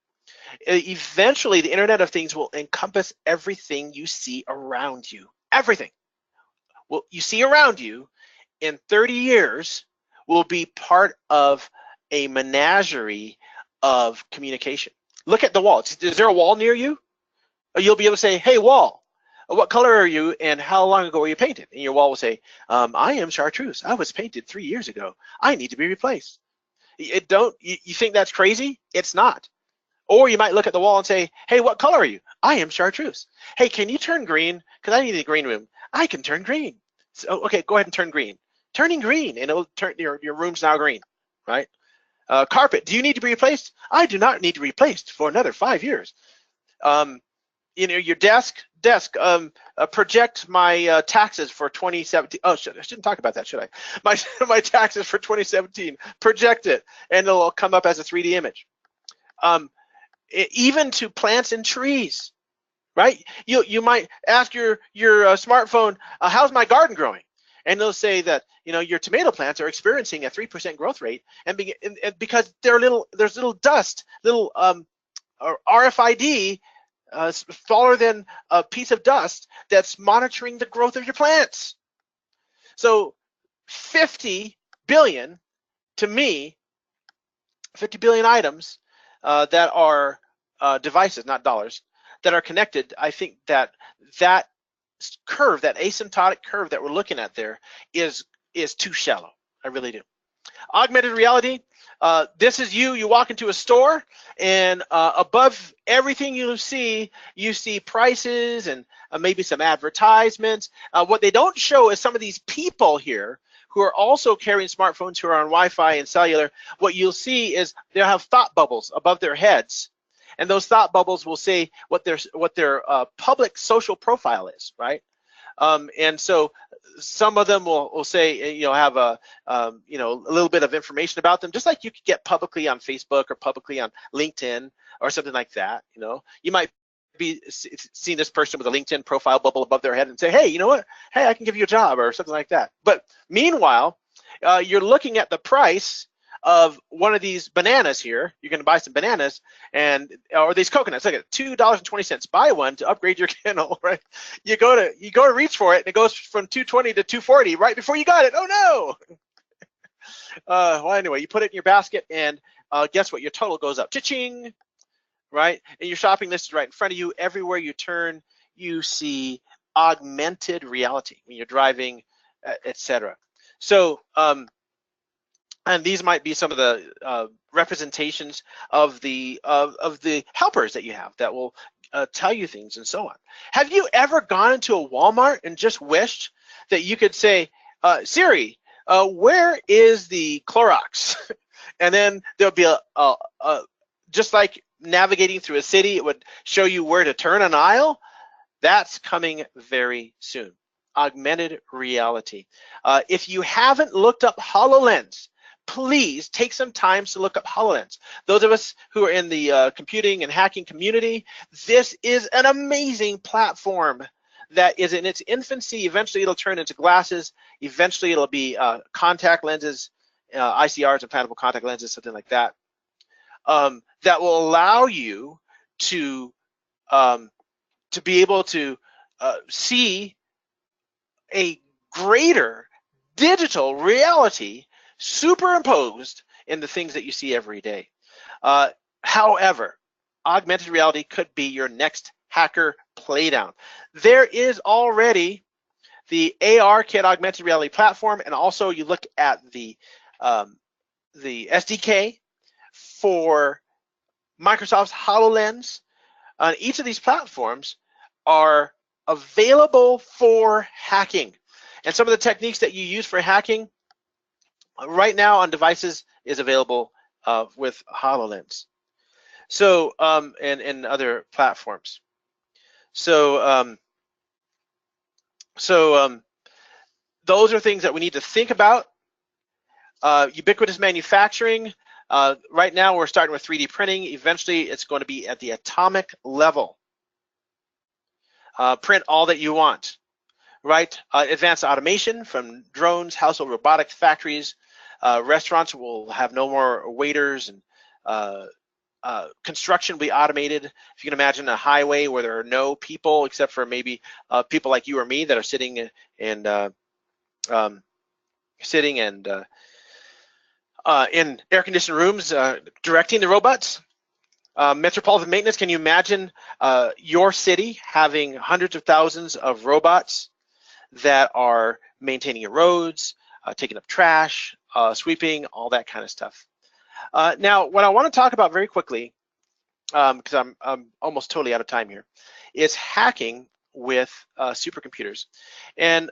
Eventually, the Internet of Things will encompass everything you see around you. Everything. Well, you see around you in 30 years will be part of a menagerie of communication. Look at the wall. Is there a wall near you? You'll be able to say, hey, wall, what color are you and how long ago were you painted? And your wall will say, I am chartreuse. I was painted 3 years ago. I need to be replaced. You think that's crazy? It's not. Or you might look at the wall and say, hey, what color are you? I am chartreuse. Hey, can you turn green? Because I need a green room. I can turn green. So, okay, go ahead and turn green. Turning green, and it'll turn your room's now green, right? Carpet, do you need to be replaced? I do not need to be replaced for another 5 years. Your desk, project my taxes for 2017. Oh, I shouldn't talk about that, should I? My taxes for 2017, project it, and it'll come up as a 3D image. Even to plants and trees, right? You might ask your smartphone, how's my garden growing? And they'll say that your tomato plants are experiencing a 3% growth rate, and because there's little dust, little RFID, smaller than a piece of dust, that's monitoring the growth of your plants. So 50 billion, to me, 50 billion items that are devices, not dollars, that are connected. I think that curve, that asymptotic curve that we're looking at there, is too shallow. I really do. Augmented reality. This is you walk into a store, and above everything you see prices and maybe some advertisements. What they don't show is some of these people here who are also carrying smartphones, who are on Wi-Fi and cellular. What you'll see is they'll have thought bubbles above their heads, and those thought bubbles will say what their public social profile is, right? And so some of them will say, have a little bit of information about them, just like you could get publicly on Facebook or publicly on LinkedIn or something like that. You might be seeing this person with a LinkedIn profile bubble above their head and say, hey, you know what? Hey, I can give you a job or something like that. But meanwhile, you're looking at the price of one of these bananas here. You're going to buy some bananas or these coconuts. Look at $2.20. Buy one to upgrade your kennel, right? You go to reach for it, and it goes from 220 to 240 right before you got it. Oh no! Well, anyway, you put it in your basket, and guess what? Your total goes up. Cha-ching! Right? And your shopping list is right in front of you. Everywhere you turn, you see augmented reality when you're driving, etc. So, and these might be some of the representations of the helpers that you have that will tell you things and so on. Have you ever gone into a Walmart and just wished that you could say, Siri, where is the Clorox? And then there'll be just like navigating through a city, it would show you where to turn an aisle. That's coming very soon. Augmented reality. If you haven't looked up HoloLens, please take some time to look up HoloLens. Those of us who are in the computing and hacking community, this is an amazing platform that is in its infancy. Eventually it'll turn into glasses. Eventually it'll be contact lenses, ICRs, implantable contact lenses, something like that. That will allow you to be able to see a greater digital reality superimposed in the things that you see every day. However, augmented reality could be your next hacker playdown. There is already the ARKit augmented reality platform, and also you look at the SDK for Microsoft's HoloLens. Each of these platforms are available for hacking. And some of the techniques that you use for hacking right now on devices is available with HoloLens. So, and other platforms. So, those are things that we need to think about. Ubiquitous manufacturing. Right now we're starting with 3D printing. Eventually it's going to be at the atomic level. Print all that you want, right? Advanced automation from drones, household robotics, factories, restaurants will have no more waiters, and construction will be automated. If you can imagine a highway where there are no people except for maybe people like you or me that are sitting and in air-conditioned rooms directing the robots. Metropolitan maintenance, can you imagine your city having hundreds of thousands of robots that are maintaining your roads, taking up trash, sweeping, all that kind of stuff. Now, what I want to talk about very quickly, because I'm almost totally out of time here, is hacking with supercomputers. And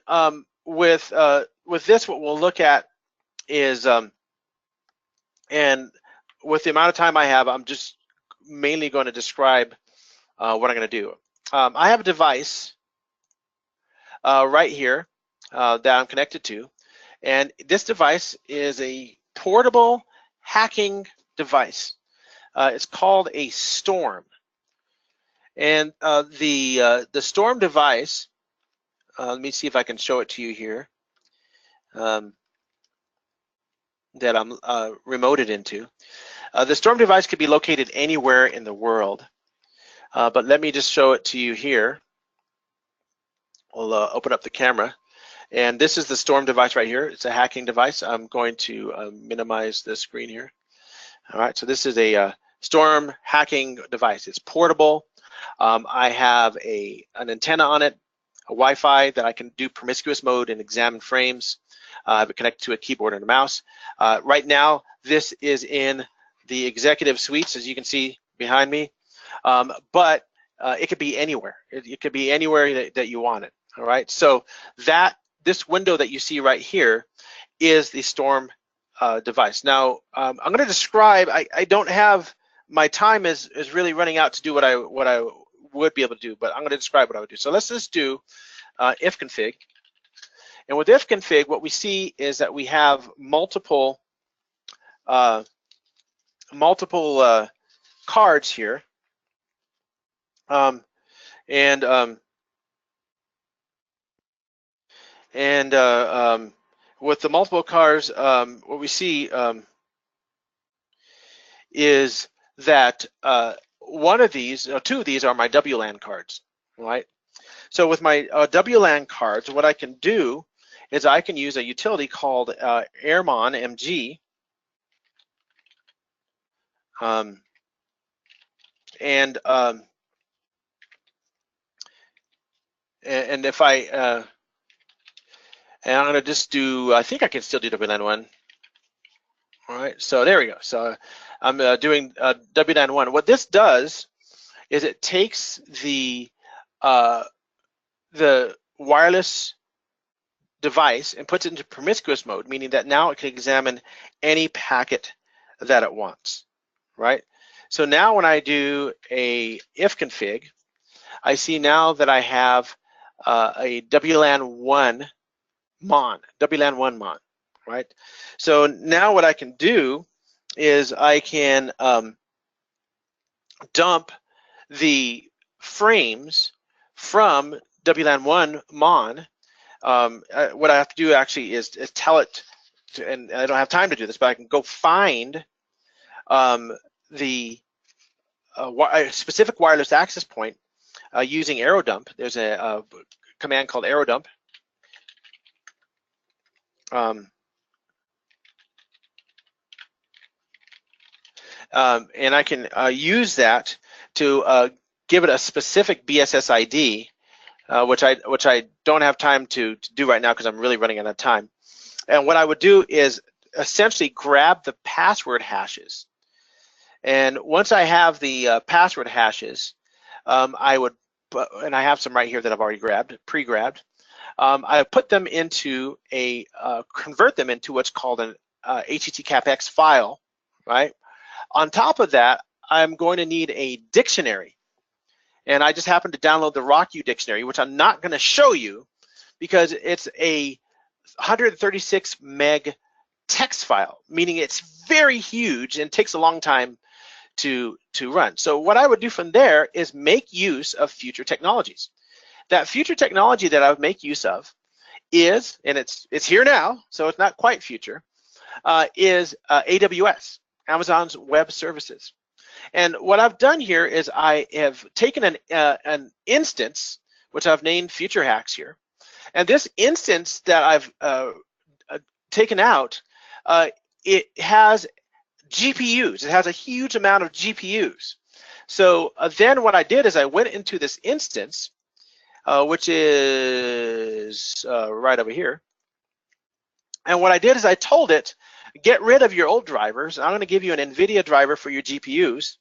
with this, what we'll look at is, and with the amount of time I have, I'm just mainly going to describe what I'm going to do. I have a device right here that I'm connected to, and this device is a portable hacking device. It's called a Storm, and the Storm device. Let me see if I can show it to you here. That I'm remoted into. The Storm device could be located anywhere in the world, but let me just show it to you here. We'll open up the camera, and this is the Storm device right here. It's a hacking device. I'm going to minimize the screen here. All right, so this is a Storm hacking device. It's portable. I have an antenna on it, a Wi-Fi that I can do promiscuous mode and examine frames. I have it connected to a keyboard and a mouse. Right now, this is in the executive suites, as you can see behind me, but it could be anywhere. It could be anywhere that you want it. All right, so this window that you see right here is the Storm device. Now, I'm going to describe. I don't have, my time is really running out to do what I would be able to do, but I'm going to describe what I would do. So let's just do ifconfig. And with ifconfig, what we see is that we have multiple cards here, with the multiple cards, what we see is that one of these, two of these are my WLAN cards, right? So with my WLAN cards, what I can do is I can use a utility called Airmon MG, and if I and I'm going to just do, I think I can still do WLAN 1. All right, so there we go. So I'm doing WLAN 1. What this does is it takes the wireless device and puts it into promiscuous mode, meaning that now it can examine any packet that it wants, right? So now when I do a if config, I see now that I have a WLAN 1 mon, right? So now what I can do is I can dump the frames from WLAN 1 mon. What I have to do actually is tell it, and I don't have time to do this, but I can go find the specific wireless access point using AeroDump. There's a command called AeroDump. And I can use that to give it a specific BSS ID, which I don't have time to do right now because I'm really running out of time. And what I would do is essentially grab the password hashes. And once I have the password hashes, I would, and I have some right here that I've already pre-grabbed. I put them into convert them into what's called an HTTCAPX file, right? On top of that, I'm going to need a dictionary. And I just happened to download the RockU dictionary, which I'm not going to show you because it's a 136 meg text file, meaning it's very huge and takes a long time to run. So what I would do from there is make use of future technologies. That future technology that I would make use of is, and it's here now, so it's not quite future, is AWS, Amazon's Web Services. And what I've done here is I have taken an instance, which I've named Future Hacks here. And this instance that I've taken out, it has GPUs. It has a huge amount of GPUs. So then what I did is I went into this instance, which is right over here. And what I did is I told it, get rid of your old drivers. I'm going to give you an NVIDIA driver for your GPUs.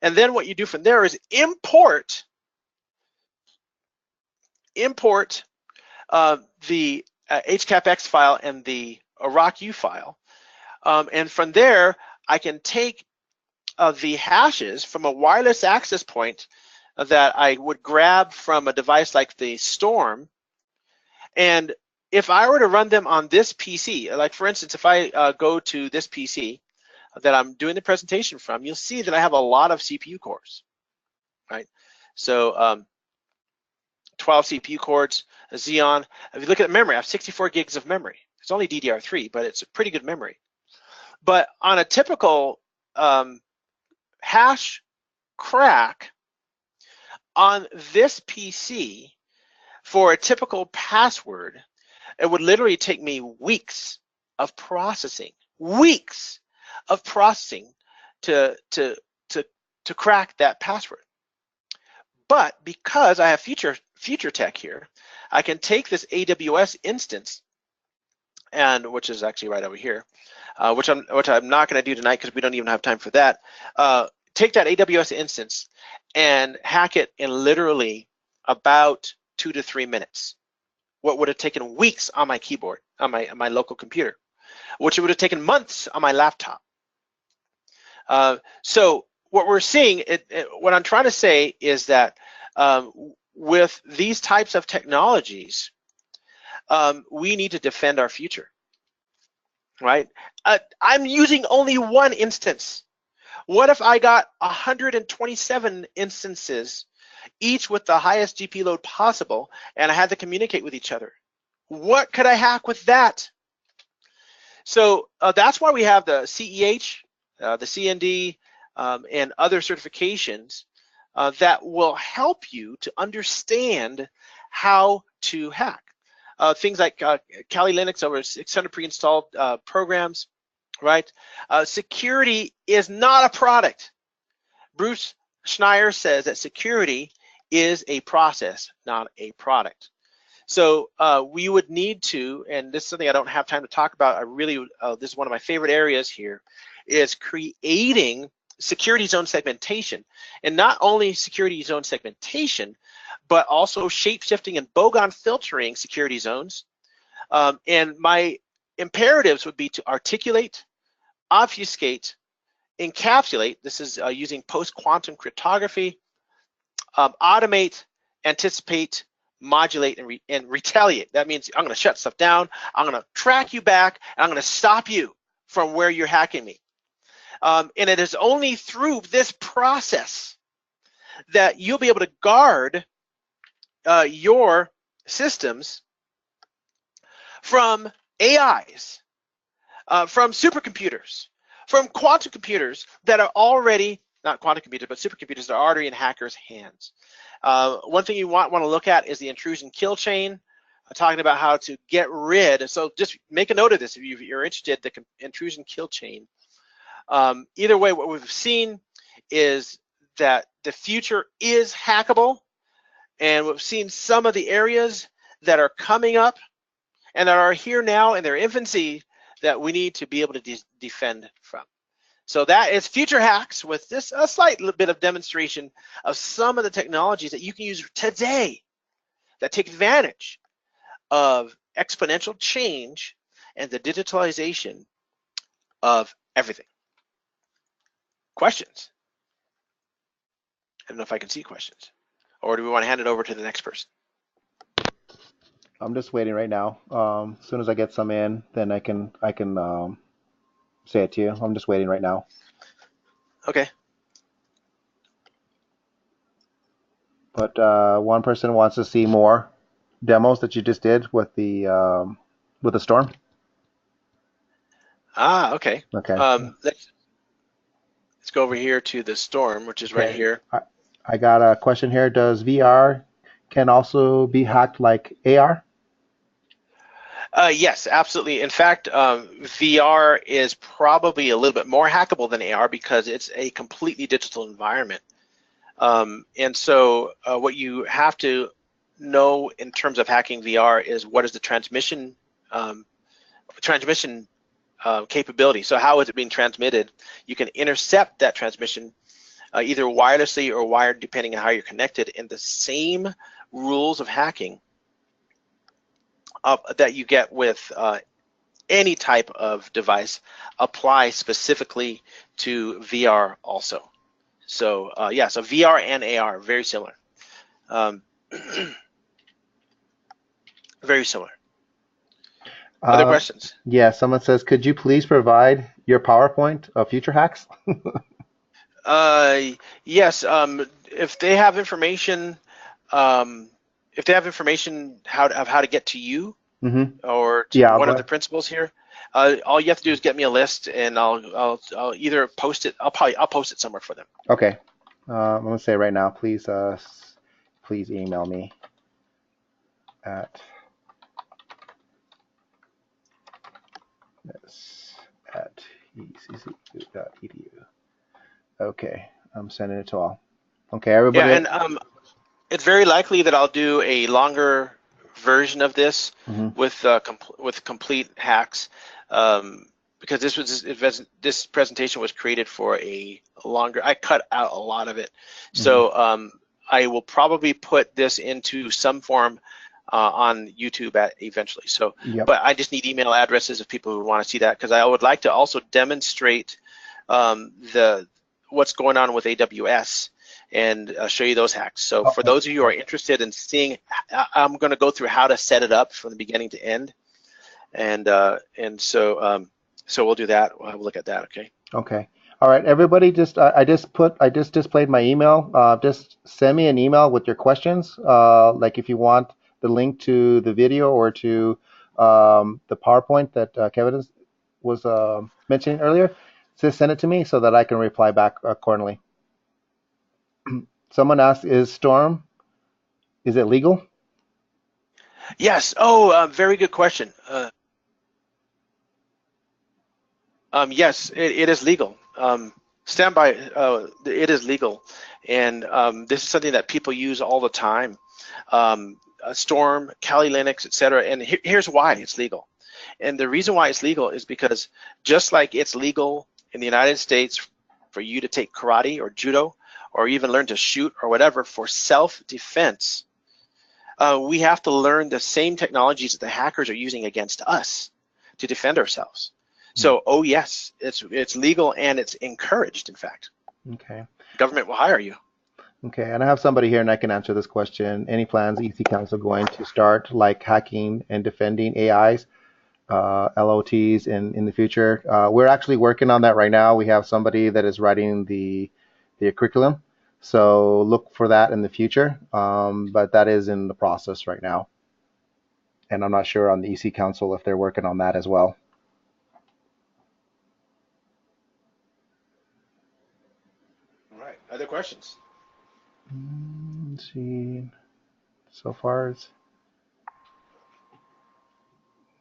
And then what you do from there is import the HCAPX file and the RockU file. And from there, I can take the hashes from a wireless access point that I would grab from a device like the Storm. And if I were to run them on this PC, like for instance, if I go to this PC that I'm doing the presentation from, you'll see that I have a lot of CPU cores, right? So 12 CPU cores, a Xeon. If you look at the memory, I have 64 gigs of memory. It's only DDR3, but it's a pretty good memory. But on a typical hash crack on this PC for a typical password, it would literally take me weeks of processing to crack that password. But because I have future tech here, I can take this AWS instance, and which is actually right over here, which I'm not going to do tonight because we don't even have time for that. Take that AWS instance and hack it in literally about 2 to 3 minutes. What would have taken weeks on my keyboard, on my local computer, which would have taken months on my laptop. So what we're seeing, what I'm trying to say is that with these types of technologies, we need to defend our future, right? I'm using only one instance. What if I got 127 instances, each with the highest GPU load possible, and I had to communicate with each other? What could I hack with that? So that's why we have the CEH, the CND, and other certifications that will help you to understand how to hack. Things like Kali Linux, over 600 pre-installed programs, right? Security is not a product. Bruce Schneier says that security is a process, not a product. So we would need to, and this is something I don't have time to talk about, this is one of my favorite areas here, is creating security zone segmentation. And not only security zone segmentation, but also shape-shifting and bogon filtering security zones. And my imperatives would be to articulate, obfuscate, encapsulate, this is using post-quantum cryptography, automate, anticipate, modulate, and retaliate. That means I'm going to shut stuff down, I'm going to track you back, and I'm going to stop you from where you're hacking me. And it is only through this process that you'll be able to guard your systems from AIs, from supercomputers, from quantum computers that are already, not quantum computers, but supercomputers that are already in hackers' hands. One thing you want to look at is the intrusion kill chain, talking about how to get rid. So just make a note of this if you're interested, the intrusion kill chain. Either way, what we've seen is that the future is hackable, and we've seen some of the areas that are coming up and that are here now in their infancy that we need to be able to defend from. So that is future hacks with this a slight bit of demonstration of some of the technologies that you can use today that take advantage of exponential change and the digitalization of everything. Questions? I don't know if I can see questions. Or do we want to hand it over to the next person? I'm just waiting right now. As soon as I get some in, then I can say it to you. I'm just waiting right now. Okay. But one person wants to see more demos that you just did with the storm. Ah, okay. Okay. Let's go over here to the storm, which is right here. I got a question here. Does VR can also be hacked like AR? Yes, absolutely. In fact, VR is probably a little bit more hackable than AR because it's a completely digital environment. And so what you have to know in terms of hacking VR is what is the transmission capability. So how is it being transmitted? You can intercept that transmission either wirelessly or wired, depending on how you're connected, and the same rules of hacking that you get with any type of device apply specifically to VR also. So yeah, so VR and AR, very similar. Very similar. Other questions? Yeah, someone says, could you please provide your PowerPoint of future hacks? Yes, if they have information, how to get to you, or to one of the principals here, all you have to do is get me a list, and I'll either post it. I'll post it somewhere for them. Okay, I'm gonna say right now, please email me at eccu.edu. Okay, I'm sending it to all. Okay, everybody. Yeah, and it's very likely that I'll do a longer version of this with complete hacks, because this presentation was created for a longer. I cut out a lot of it, so I will probably put this into some form on YouTube eventually. So, but I just need email addresses of people who want to see that, because I would like to also demonstrate what's going on with AWS and show you those hacks. So for those of you who are interested in seeing, I'm going to go through how to set it up from the beginning to end, and so we'll do that. We'll have a look at that. Okay. Okay. All right, everybody. I just displayed my email. Just send me an email with your questions. Like if you want the link to the video or to the PowerPoint that Kevin was mentioning earlier. just send it to me so that I can reply back accordingly. Someone asked, is it legal? Yes. Oh, very good question. Yes, it is legal. Stand by. It is legal, and this is something that people use all the time. Storm, Kali Linux, etc. And here's why it's legal. And the reason why it's legal is because just like it's legal in the United States for you to take karate or judo or even learn to shoot or whatever for self-defense, we have to learn the same technologies that the hackers are using against us to defend ourselves. So, oh yes, it's legal and it's encouraged, in fact. Okay. Government will hire you. Okay, and I have somebody here and I can answer this question. Any plans EC Council going to start like hacking and defending AIs, LOTs in the future? We're actually working on that right now. We have somebody that is writing the curriculum. So look for that in the future. But that is in the process right now. And I'm not sure on the EC Council if they're working on that as well. All right. Other questions? Let's see. So far, it's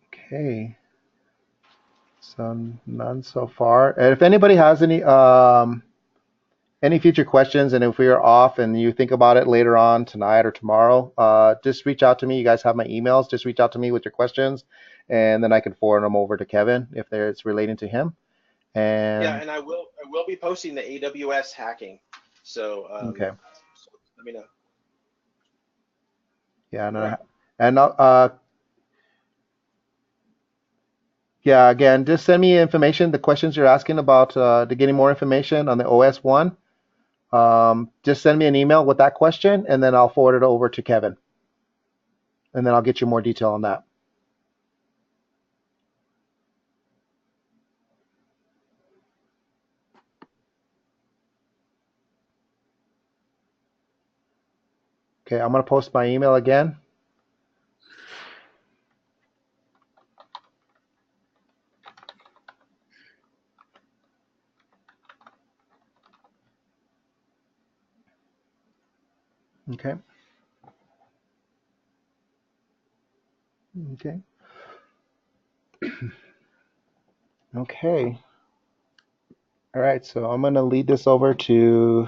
okay. So none so far. And if anybody has any future questions, and if we are off and you think about it later on tonight or tomorrow, just reach out to me. You guys have my emails. Just reach out to me with your questions, and then I can forward them over to Kevin if it's relating to him. And yeah, and I will be posting the AWS hacking. So okay. So let me know. Yeah, Right. and yeah, again, just send me information, the questions you're asking about, getting more information on the OS one. Just send me an email with that question, and then I'll forward it over to Kevin, and then I'll get you more detail on that. Okay, I'm gonna post my email again. Okay. Okay. Okay. All right, so I'm gonna lead this over to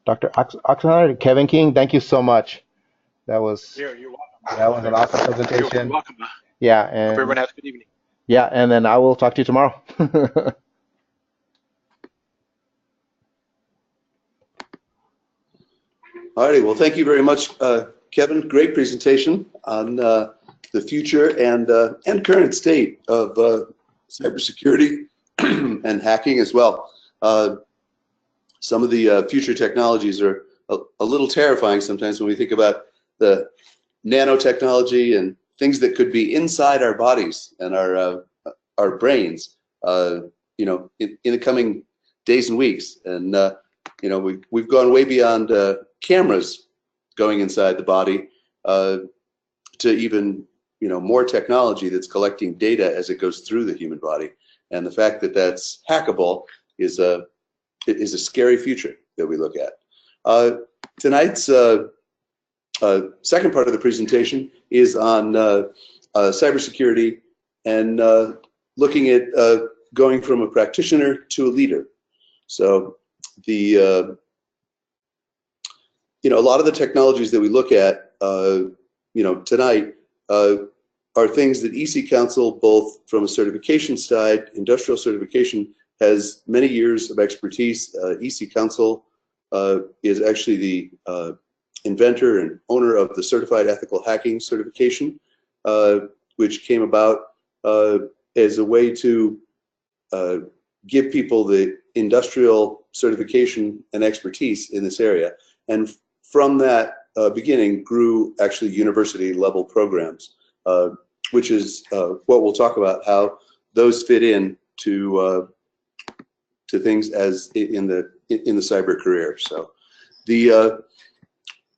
Dr. Oxenhardt, Kevin King. Thank you so much. That was You're welcome. that was an awesome You're presentation. welcome. Yeah, Hope and everyone has a good evening. yeah, and then I will talk to you tomorrow. All righty. Well, thank you very much, Kevin. Great presentation on the future and current state of cybersecurity and hacking as well. Some of the future technologies are a little terrifying sometimes when we think about the nanotechnology and things that could be inside our bodies and our brains, you know, in the coming days and weeks. And you know, we've gone way beyond cameras going inside the body to even, you know, more technology that's collecting data as it goes through the human body. And the fact that that's hackable is a scary future that we look at. Tonight's second part of the presentation is on cybersecurity and looking at going from a practitioner to a leader. So the you know, a lot of the technologies that we look at, you know, tonight are things that EC Council, both from a certification side, industrial certification, has many years of expertise. EC Council is actually the inventor and owner of the Certified Ethical Hacking certification, which came about as a way to give people the industrial certification and expertise in this area. And from that beginning grew actually university level programs, which is what we'll talk about, how those fit in to things as in the cyber career. So the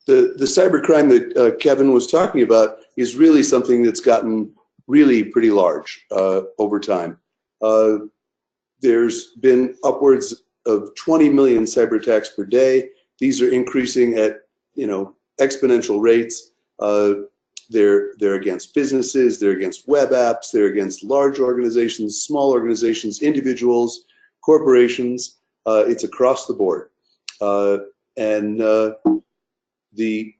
cybercrime that Kevin was talking about is really something that's gotten really pretty large over time. There's been upwards of 20 million cyber attacks per day. These are increasing at, exponential rates. They're against businesses, they're against web apps, they're against large organizations, small organizations, individuals, corporations. It's across the board. And the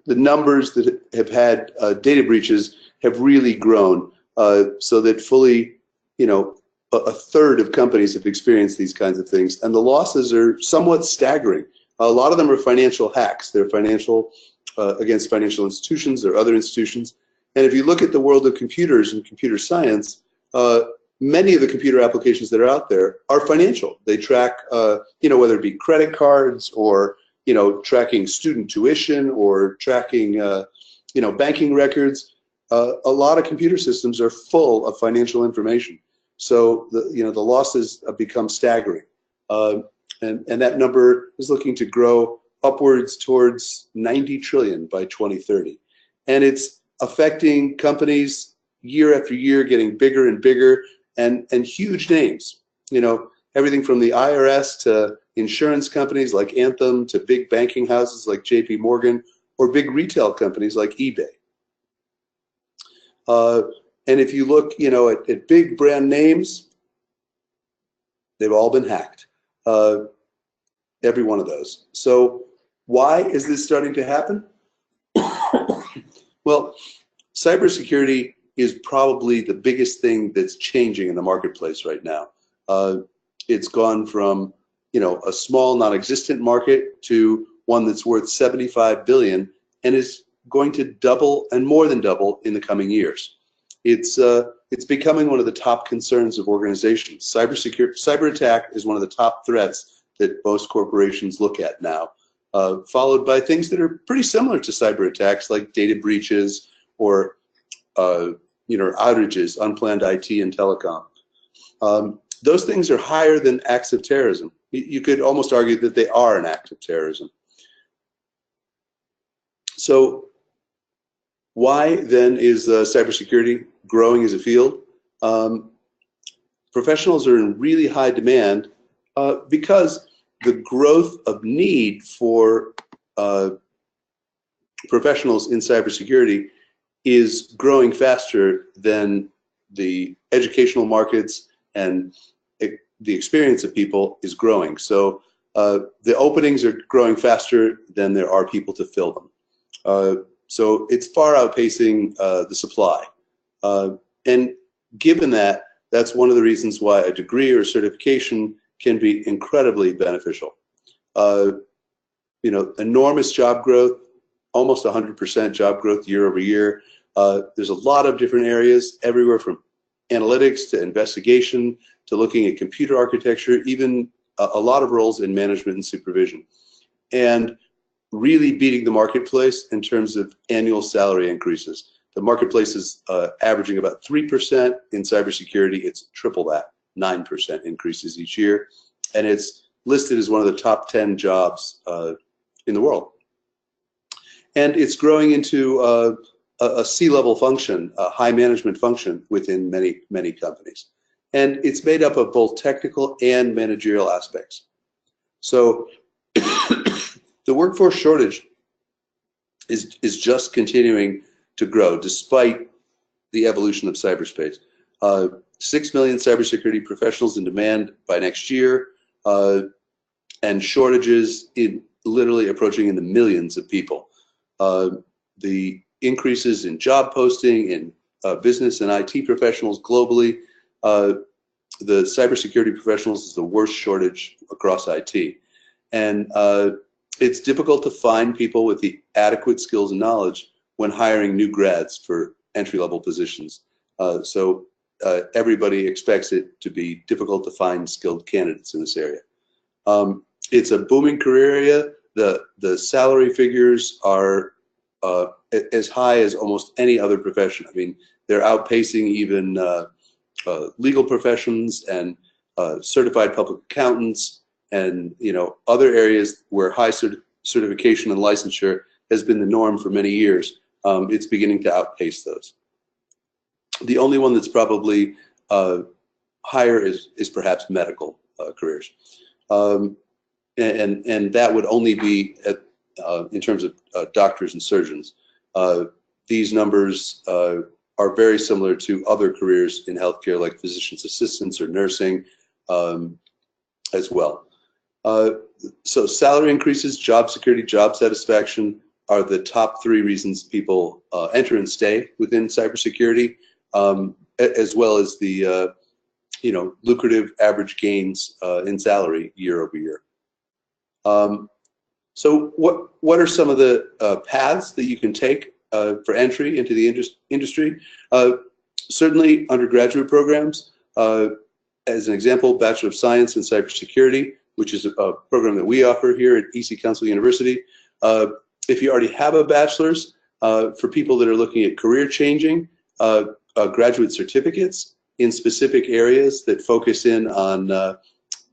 numbers that have had data breaches have really grown, so that fully, a third of companies have experienced these kinds of things, and the losses are somewhat staggering. A lot of them are financial hacks. They're financial against financial institutions or other institutions. And if you look at the world of computers and computer science, many of the computer applications that are out there are financial. They track, whether it be credit cards or tracking student tuition or tracking, banking records. A lot of computer systems are full of financial information. So the losses have become staggering, and that number is looking to grow upwards towards 90 trillion by 2030, and it's affecting companies year after year, getting bigger and bigger, and huge names. Everything from the IRS to insurance companies like Anthem to big banking houses like JP Morgan or big retail companies like eBay. And if you look, at big brand names, they've all been hacked. Every one of those. So why is this starting to happen? Well, cybersecurity is probably the biggest thing that's changing in the marketplace right now. It's gone from, a small, non-existent market to one that's worth 75 billion and is going to double and more than double in the coming years. It's becoming one of the top concerns of organizations. Cyber attack is one of the top threats that most corporations look at now, followed by things that are pretty similar to cyber attacks like data breaches or outages, unplanned IT and telecom. Those things are higher than acts of terrorism. You could almost argue that they are an act of terrorism. So why then is cybersecurity growing as a field? Professionals are in really high demand because the growth of need for professionals in cybersecurity is growing faster than the educational markets, and the experience of people is growing. So the openings are growing faster than there are people to fill them. So it's far outpacing the supply. And given that, that's one of the reasons why a degree or certification can be incredibly beneficial. Enormous job growth, almost 100% job growth year over year. There's a lot of different areas, everywhere from analytics to investigation to looking at computer architecture, even a lot of roles in management and supervision. And really beating the marketplace in terms of annual salary increases. The marketplace is averaging about 3% in cybersecurity. It's triple that, 9% increases each year. And it's listed as one of the top 10 jobs in the world. And it's growing into a C-level function, a high management function within many, many companies. And it's made up of both technical and managerial aspects. So the workforce shortage is just continuing to grow despite the evolution of cyberspace. 6 million cybersecurity professionals in demand by next year, and shortages in literally approaching in the millions of people. The increases in job posting in business and IT professionals globally, the cybersecurity professionals is the worst shortage across IT. And it's difficult to find people with the adequate skills and knowledge when hiring new grads for entry-level positions. So everybody expects it to be difficult to find skilled candidates in this area. It's a booming career area. The salary figures are as high as almost any other profession. I mean, they're outpacing even legal professions and certified public accountants and other areas where high certification and licensure has been the norm for many years. It's beginning to outpace those. The only one that's probably higher is perhaps medical careers, and that would only be at, in terms of doctors and surgeons. These numbers are very similar to other careers in healthcare, like physician's assistants or nursing, as well. So salary increases, job security, job satisfaction are the top three reasons people enter and stay within cybersecurity, as well as the lucrative average gains in salary year over year. So what are some of the paths that you can take for entry into the industry? Certainly undergraduate programs. As an example, Bachelor of Science in Cybersecurity, which is a program that we offer here at EC Council University. If you already have a bachelor's, for people that are looking at career changing, graduate certificates in specific areas that focus in on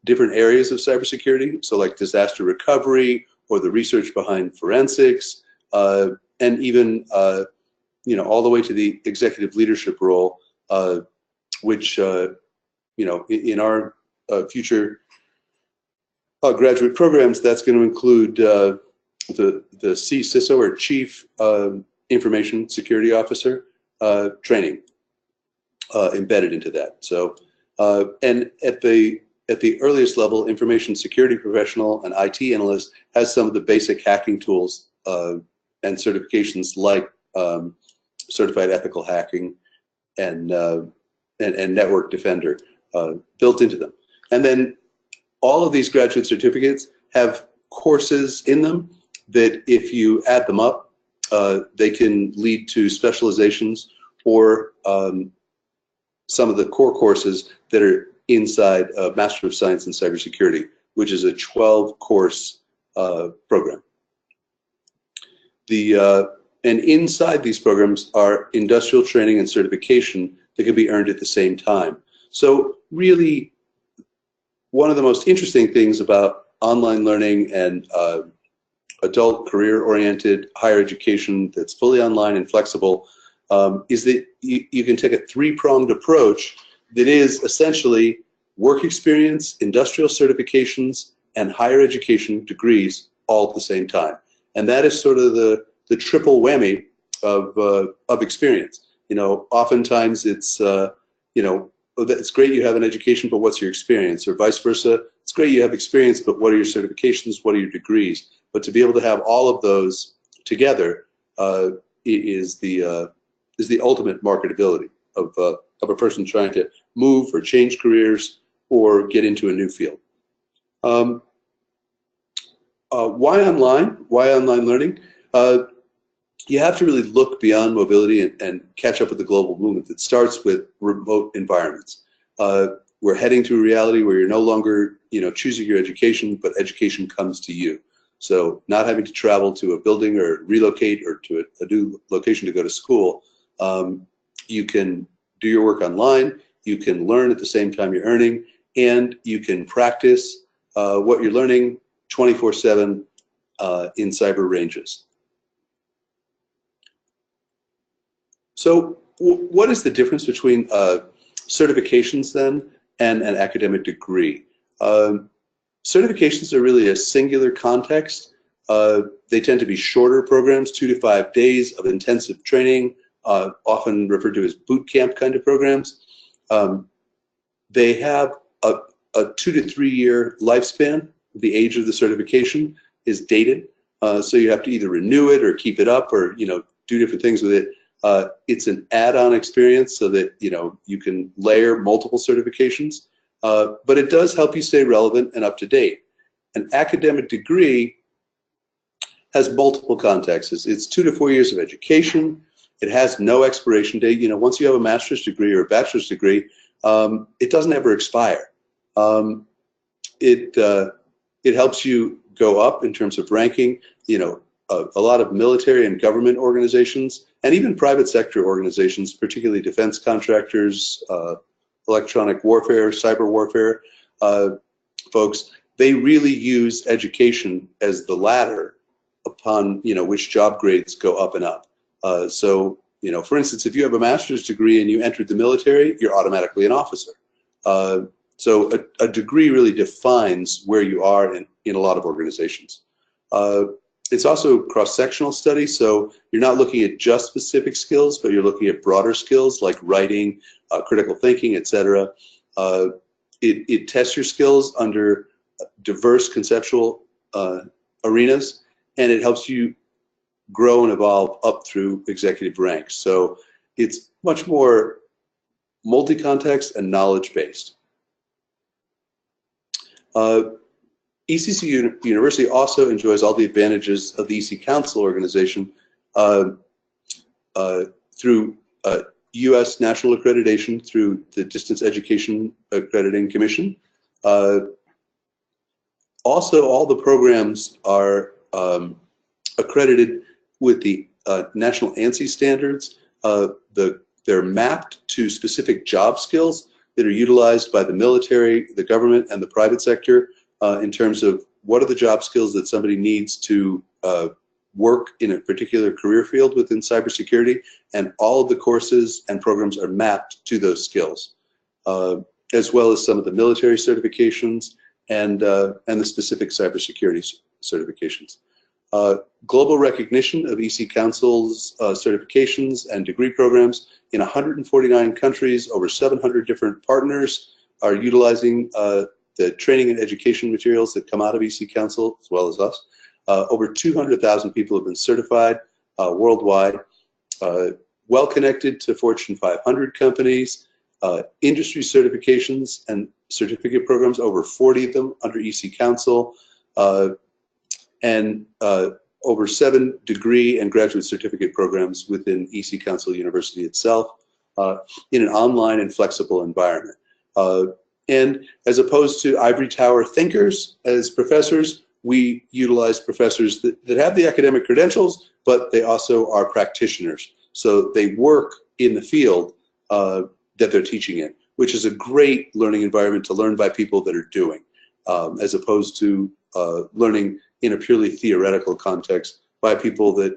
different areas of cybersecurity, so like disaster recovery or the research behind forensics, and even all the way to the executive leadership role, which in our future graduate programs, that's going to include the CISO or Chief Information Security Officer training embedded into that. So, and at the earliest level, information security professional and IT analyst has some of the basic hacking tools and certifications like certified ethical hacking and network defender built into them. And then all of these graduate certificates have courses in them that if you add them up, they can lead to specializations or some of the core courses that are inside a Master of Science in Cybersecurity, which is a 12-course program. And inside these programs are industrial training and certification that can be earned at the same time. So really, one of the most interesting things about online learning and adult career-oriented higher education that's fully online and flexible is that you can take a three-pronged approach that is essentially work experience, industrial certifications, and higher education degrees all at the same time. And that is sort of the triple whammy of experience. Oftentimes it's, it's great you have an education, but what's your experience? Or vice versa, it's great you have experience, but what are your certifications? What are your degrees? But to be able to have all of those together is the ultimate marketability of a person trying to move or change careers or get into a new field. Why online? Why online learning? You have to really look beyond mobility and catch up with the global movement that starts with remote environments. We're heading to a reality where you're no longer, choosing your education, but education comes to you. So not having to travel to a building or relocate or to a new location to go to school, you can do your work online, you can learn at the same time you're earning, and you can practice what you're learning 24/7 in cyber ranges. So what is the difference between certifications then and an academic degree? Certifications are really a singular context. They tend to be shorter programs, 2 to 5 days of intensive training, often referred to as boot camp kind of programs. They have a 2 to 3 year lifespan. The age of the certification is dated, so you have to either renew it or keep it up or do different things with it. It's an add-on experience so that you can layer multiple certifications, but it does help you stay relevant and up to date. An academic degree has multiple contexts. It's 2 to 4 years of education. It has no expiration date. Once you have a master's degree or a bachelor's degree, it doesn't ever expire. It helps you go up in terms of ranking. A lot of military and government organizations, and even private sector organizations, particularly defense contractors, electronic warfare, cyber warfare folks, they really use education as the ladder upon which job grades go up and up. So for instance, if you have a master's degree and you entered the military, you're automatically an officer. So a degree really defines where you are in a lot of organizations. It's also cross-sectional study, so you're not looking at just specific skills, but you're looking at broader skills like writing, critical thinking, etc. It tests your skills under diverse conceptual arenas, and it helps you grow and evolve up through executive ranks. So it's much more multi-context and knowledge-based. ECC University also enjoys all the advantages of the EC Council organization through U.S. national accreditation through the Distance Education Accrediting Commission. Also, all the programs are accredited with the national ANSI standards. They're mapped to specific job skills that are utilized by the military, the government, and the private sector in terms of what are the job skills that somebody needs to work in a particular career field within cybersecurity, and all of the courses and programs are mapped to those skills, as well as some of the military certifications and the specific cybersecurity certifications. Global recognition of EC Council's certifications and degree programs in 149 countries, over 700 different partners are utilizing the training and education materials that come out of EC Council, as well as us. Over 200,000 people have been certified worldwide, well connected to Fortune 500 companies, industry certifications and certificate programs, over 40 of them under EC Council, and over 7 degree and graduate certificate programs within EC Council University itself in an online and flexible environment. And as opposed to ivory tower thinkers as professors, we utilize professors that have the academic credentials, but they also are practitioners. So they work in the field that they're teaching in, which is a great learning environment to learn by people that are doing, as opposed to learning in a purely theoretical context by people that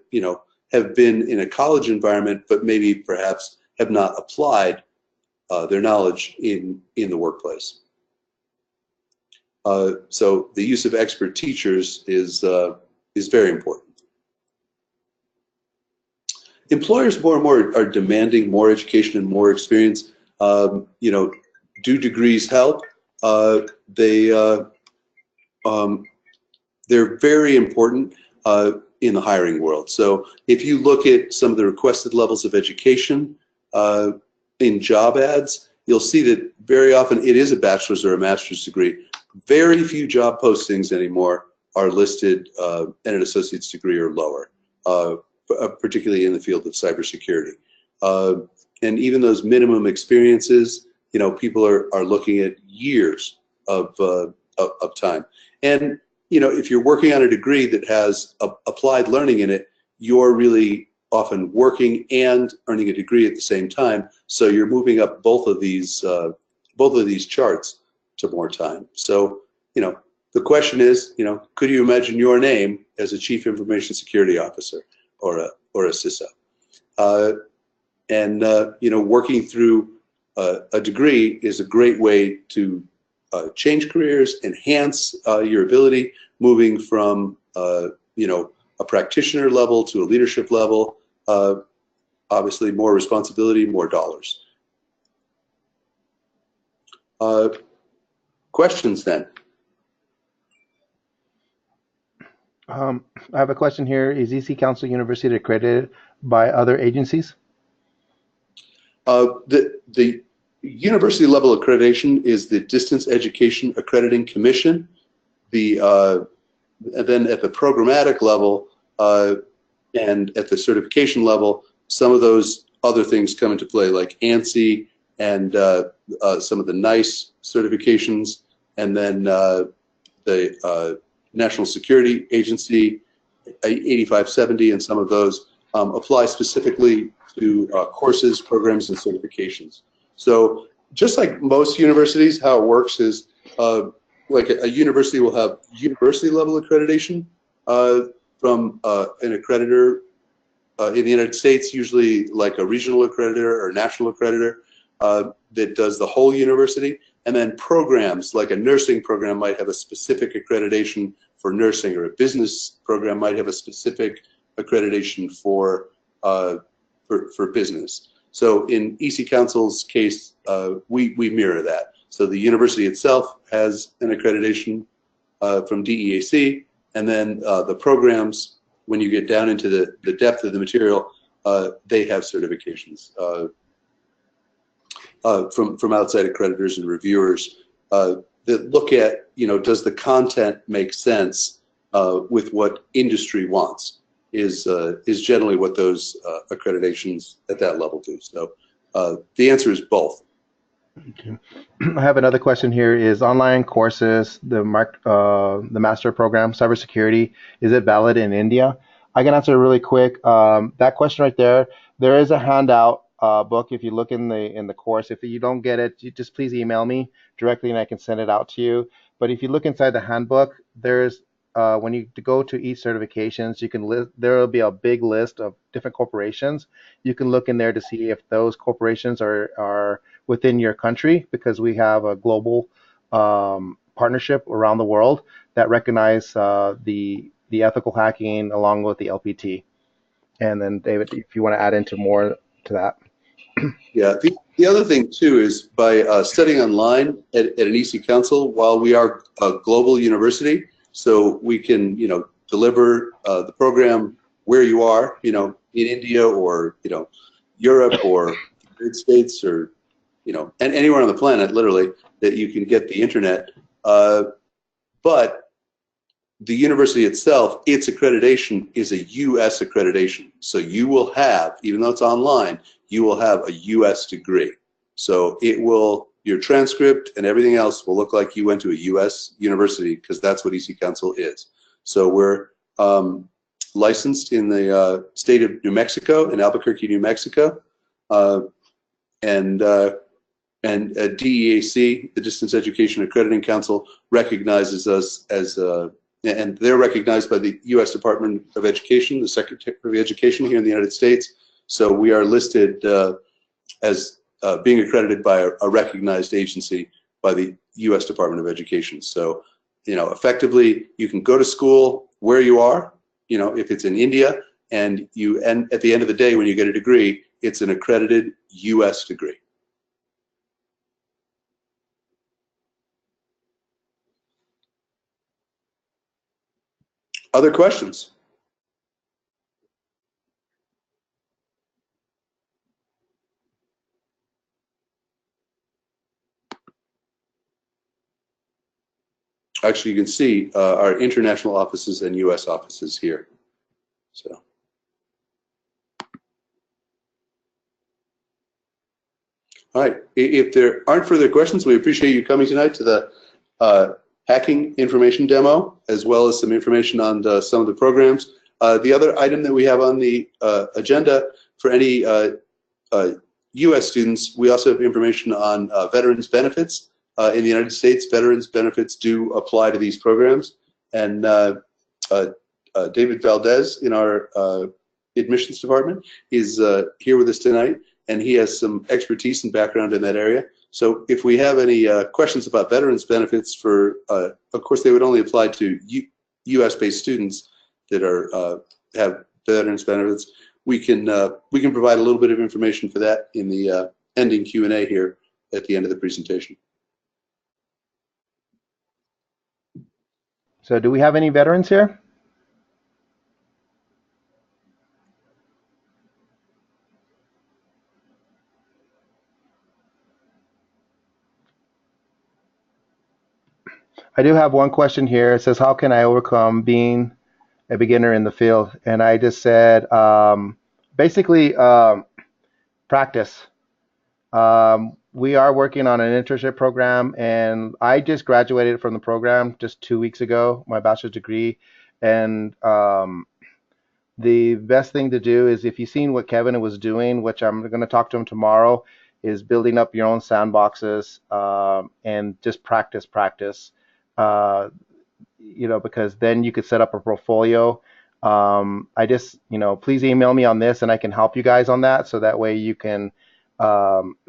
have been in a college environment, but maybe perhaps have not applied their knowledge in the workplace. So the use of expert teachers is very important. Employers more and more are demanding more education and more experience. Do degrees help? They're very important in the hiring world. So if you look at some of the requested levels of education in job ads, you'll see that very often it is a bachelor's or a master's degree. Very few job postings anymore are listed at an associate's degree or lower, particularly in the field of cybersecurity. And even those minimum experiences, people are looking at years of time. And if you're working on a degree that has applied learning in it, you're really often working and earning a degree at the same time. So you're moving up both of these charts to more time. So, the question is, could you imagine your name as a Chief Information Security Officer or a CISO? Working through a degree is a great way to change careers, enhance your ability, moving from a practitioner level to a leadership level. Obviously, more responsibility, more dollars. Questions then? I have a question here. Is EC Council University accredited by other agencies? The university level accreditation is the Distance Education Accrediting Commission. And then at the programmatic level and at the certification level, some of those other things come into play, like ANSI and some of the NICE certifications, and then the National Security Agency 8570, and some of those apply specifically to courses, programs, and certifications. So just like most universities, how it works is like a university will have university level accreditation from an accreditor in the United States, usually like a regional accreditor or national accreditor that does the whole university. And then programs, like a nursing program might have a specific accreditation for nursing, or a business program might have a specific accreditation for business. So in EC Council's case, we mirror that. So the university itself has an accreditation from DEAC, and then the programs, when you get down into the depth of the material, they have certifications from outside accreditors and reviewers that look at, does the content make sense with what industry wants, is generally what those accreditations at that level do. So the answer is both. Okay. I have another question here. Is online courses, the master program, cybersecurity, is it valid in India? I can answer really quick. That question right there, there is a handout book. If you look in the course, if you don't get it, you just please email me directly and I can send it out to you. But if you look inside the handbook, there's when you go to each certifications, you can there will be a big list of different corporations. You can look in there to see if those corporations are within your country, because we have a global partnership around the world that recognize the ethical hacking along with the LPT. And then David, if you want to add into more to that. Yeah, the other thing too is by studying online at an EC Council, while we are a global university, so we can deliver the program where you are, in India or Europe or the United States, or and anywhere on the planet, literally, that you can get the internet. But the university itself, its accreditation is a U.S. accreditation. So you will have, even though it's online, you will have a U.S. degree. So your transcript and everything else will look like you went to a U.S. university, because that's what EC Council is. So we're licensed in the state of New Mexico, in Albuquerque, New Mexico, and DEAC, the Distance Education Accrediting Council, recognizes us as and they're recognized by the U.S. Department of Education, the Secretary of Education here in the United States. So we are listed as being accredited by a recognized agency by the U.S. Department of Education. So, effectively, you can go to school where you are. If it's in India, and at the end of the day, when you get a degree, it's an accredited U.S. degree. Other questions? Actually, you can see our international offices and U.S. offices here. So, all right. If there aren't further questions, we appreciate you coming tonight to the hacking information demo, as well as some information on some of the programs. The other item that we have on the agenda for any U.S. students, we also have information on veterans benefits. In the United States, veterans benefits do apply to these programs. And David Valdez in our admissions department is here with us tonight, and he has some expertise and background in that area. So if we have any questions about veterans benefits of course, they would only apply to U.S.-based students that have veterans benefits. We can provide a little bit of information for that in the ending Q&A here at the end of the presentation. So do we have any veterans here? I do have one question here. It says, how can I overcome being a beginner in the field? And I just said, basically, practice. We are working on an internship program, and I just graduated from the program just 2 weeks ago, my bachelor's degree. And the best thing to do is, if you've seen what Kevin was doing, which I'm going to talk to him tomorrow, is building up your own sandboxes and just practice. Because then you could set up a portfolio I just, please email me on this and I can help you guys on that. So that way you can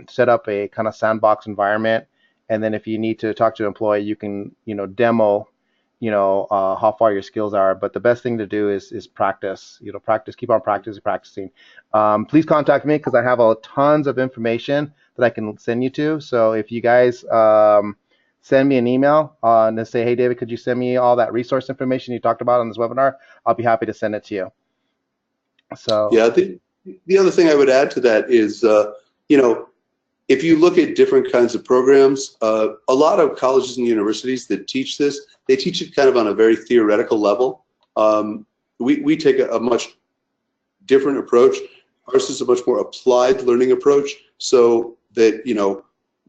set up a kind of sandbox environment. And then if you need to talk to an employee, you can, demo, how far your skills are. But the best thing to do is practice, practice, keep on practicing. Please contact me because I have tons of information that I can send you to. So if you guys send me an email and say, hey, David, could you send me all that resource information you talked about on this webinar? I'll be happy to send it to you. So yeah, the other thing I would add to that is, if you look at different kinds of programs, a lot of colleges and universities that teach this, they teach it kind of on a very theoretical level. We take a much different approach. Ours is a much more applied learning approach, so that,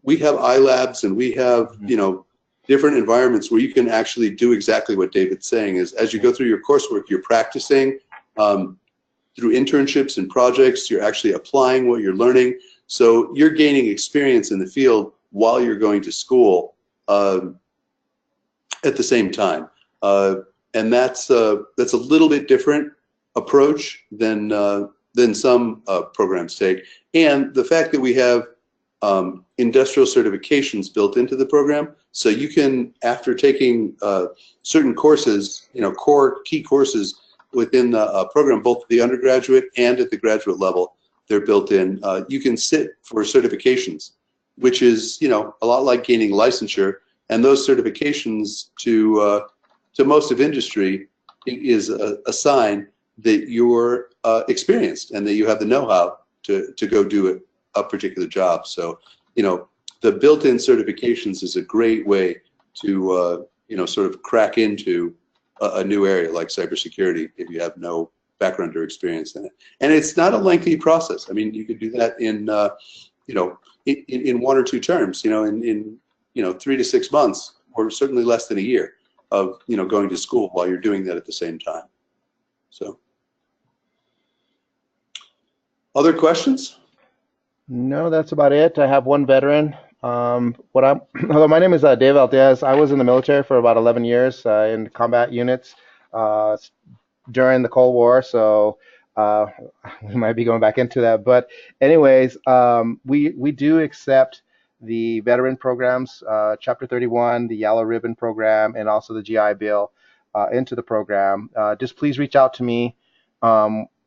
we have iLabs and we have, different environments where you can actually do exactly what David's saying is, as you go through your coursework, you're practicing through internships and projects, you're actually applying what you're learning. So you're gaining experience in the field while you're going to school at the same time. And that's a little bit different approach than some programs take. And the fact that we have industrial certifications built into the program, so you can, after taking certain courses, core key courses within the program, both at the undergraduate and at the graduate level, they're built in. You can sit for certifications, which is, a lot like gaining licensure. And those certifications to most of industry is a sign that you're experienced and that you have the know-how to go do a particular job. So, the built-in certifications is a great way to, sort of crack into a new area like cybersecurity if you have no background or experience in it. And it's not a lengthy process. I mean, you could do that in, in 1 or 2 terms, in 3 to 6 months, or certainly less than a year of, going to school while you're doing that at the same time. So, other questions? no, that's about it. I have one veteran. Hello, my name is Dave Altez. I was in the military for about 11 years in combat units during the Cold War, so we might be going back into that. But anyways, we do accept the veteran programs, Chapter 31, the Yellow Ribbon program, and also the GI Bill into the program. Just please reach out to me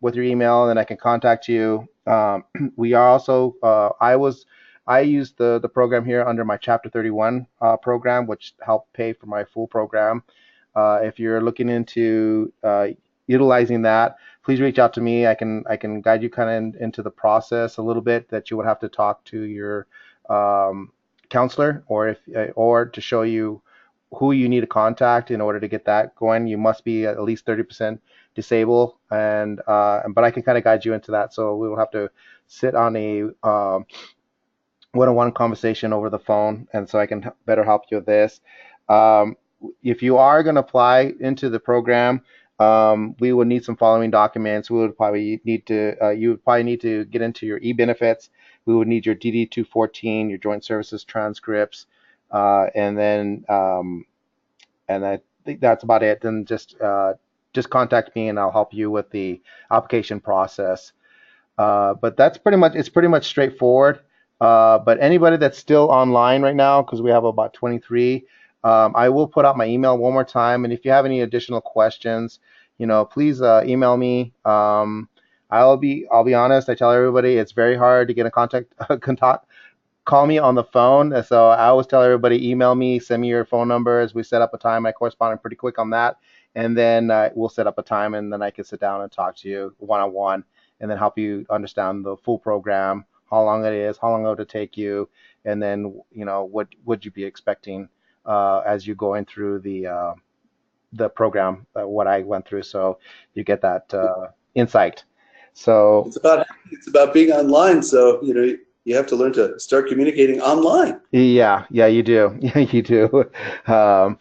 with your email, and I can contact you. We are also, I used the program here under my Chapter 31 program, which helped pay for my full program. If you're looking into utilizing that, please reach out to me. I can guide you kind of into the process a little bit, that you would have to talk to your counselor, or to show you who you need to contact in order to get that going. You must be at least 30% disabled, but I can kind of guide you into that. So we will have to sit on a one-on-one conversation over the phone, and so I can better help you with this. If you are going to apply into the program, we would need some following documents. We would probably need to, you would probably need to get into your e-benefits. We would need your DD-214, your joint services transcripts, and I think that's about it. Then just contact me and I'll help you with the application process. But that's it's pretty much straightforward. But anybody that's still online right now, because we have about 23, I will put out my email one more time. And if you have any additional questions, please email me. I'll be honest. I tell everybody it's very hard to get in contact. Call me on the phone. So I always tell everybody, email me, send me your phone numbers. We set up a time. I correspond pretty quick on that. And then we'll set up a time, and then I can sit down and talk to you one-on-one, and then help you understand the full program, how long it is, how long it would take you, and then what would you be expecting as you're going through the program, what I went through, so you get that insight. So it's about being online. So you have to learn to start communicating online. Yeah, you do. Yeah, you do. And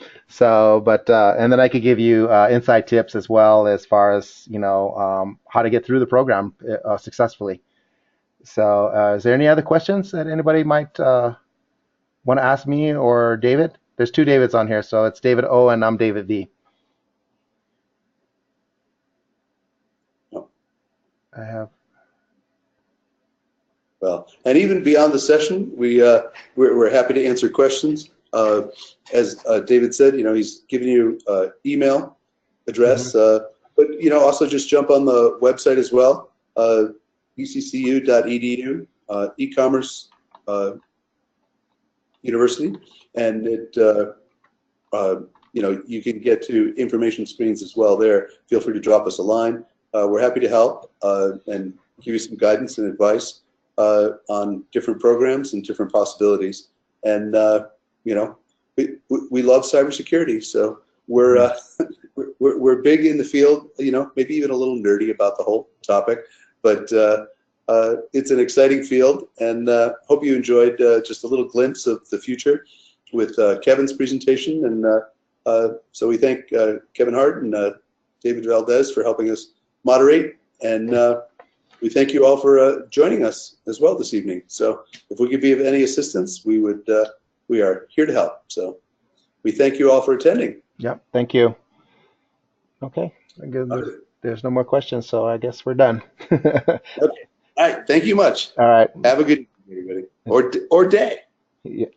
then I could give you inside tips as well, as far as how to get through the program successfully. So is there any other questions that anybody might want to ask me or David? There's 2 Davids on here, so it's David O and I'm David V. I have. Well, and even beyond the session, we're happy to answer questions. As David said, he's giving you email address, but also just jump on the website as well, uccu.edu, e-commerce university, and you can get to information screens as well there. Feel free to drop us a line. We're happy to help and give you some guidance and advice on different programs and different possibilities. And we love cybersecurity, so we're big in the field. Maybe even a little nerdy about the whole topic, but it's an exciting field, and hope you enjoyed just a little glimpse of the future with Kevin's presentation. And so we thank Kevin Hart and David Valdez for helping us moderate, and we thank you all for joining us as well this evening. So if we could be of any assistance, we are here to help. So we thank you all for attending. Yep, thank you. Okay, there's no more questions, so I guess we're done. Okay. All right, thank you much. All right. Have a good evening, everybody, or day. Yeah.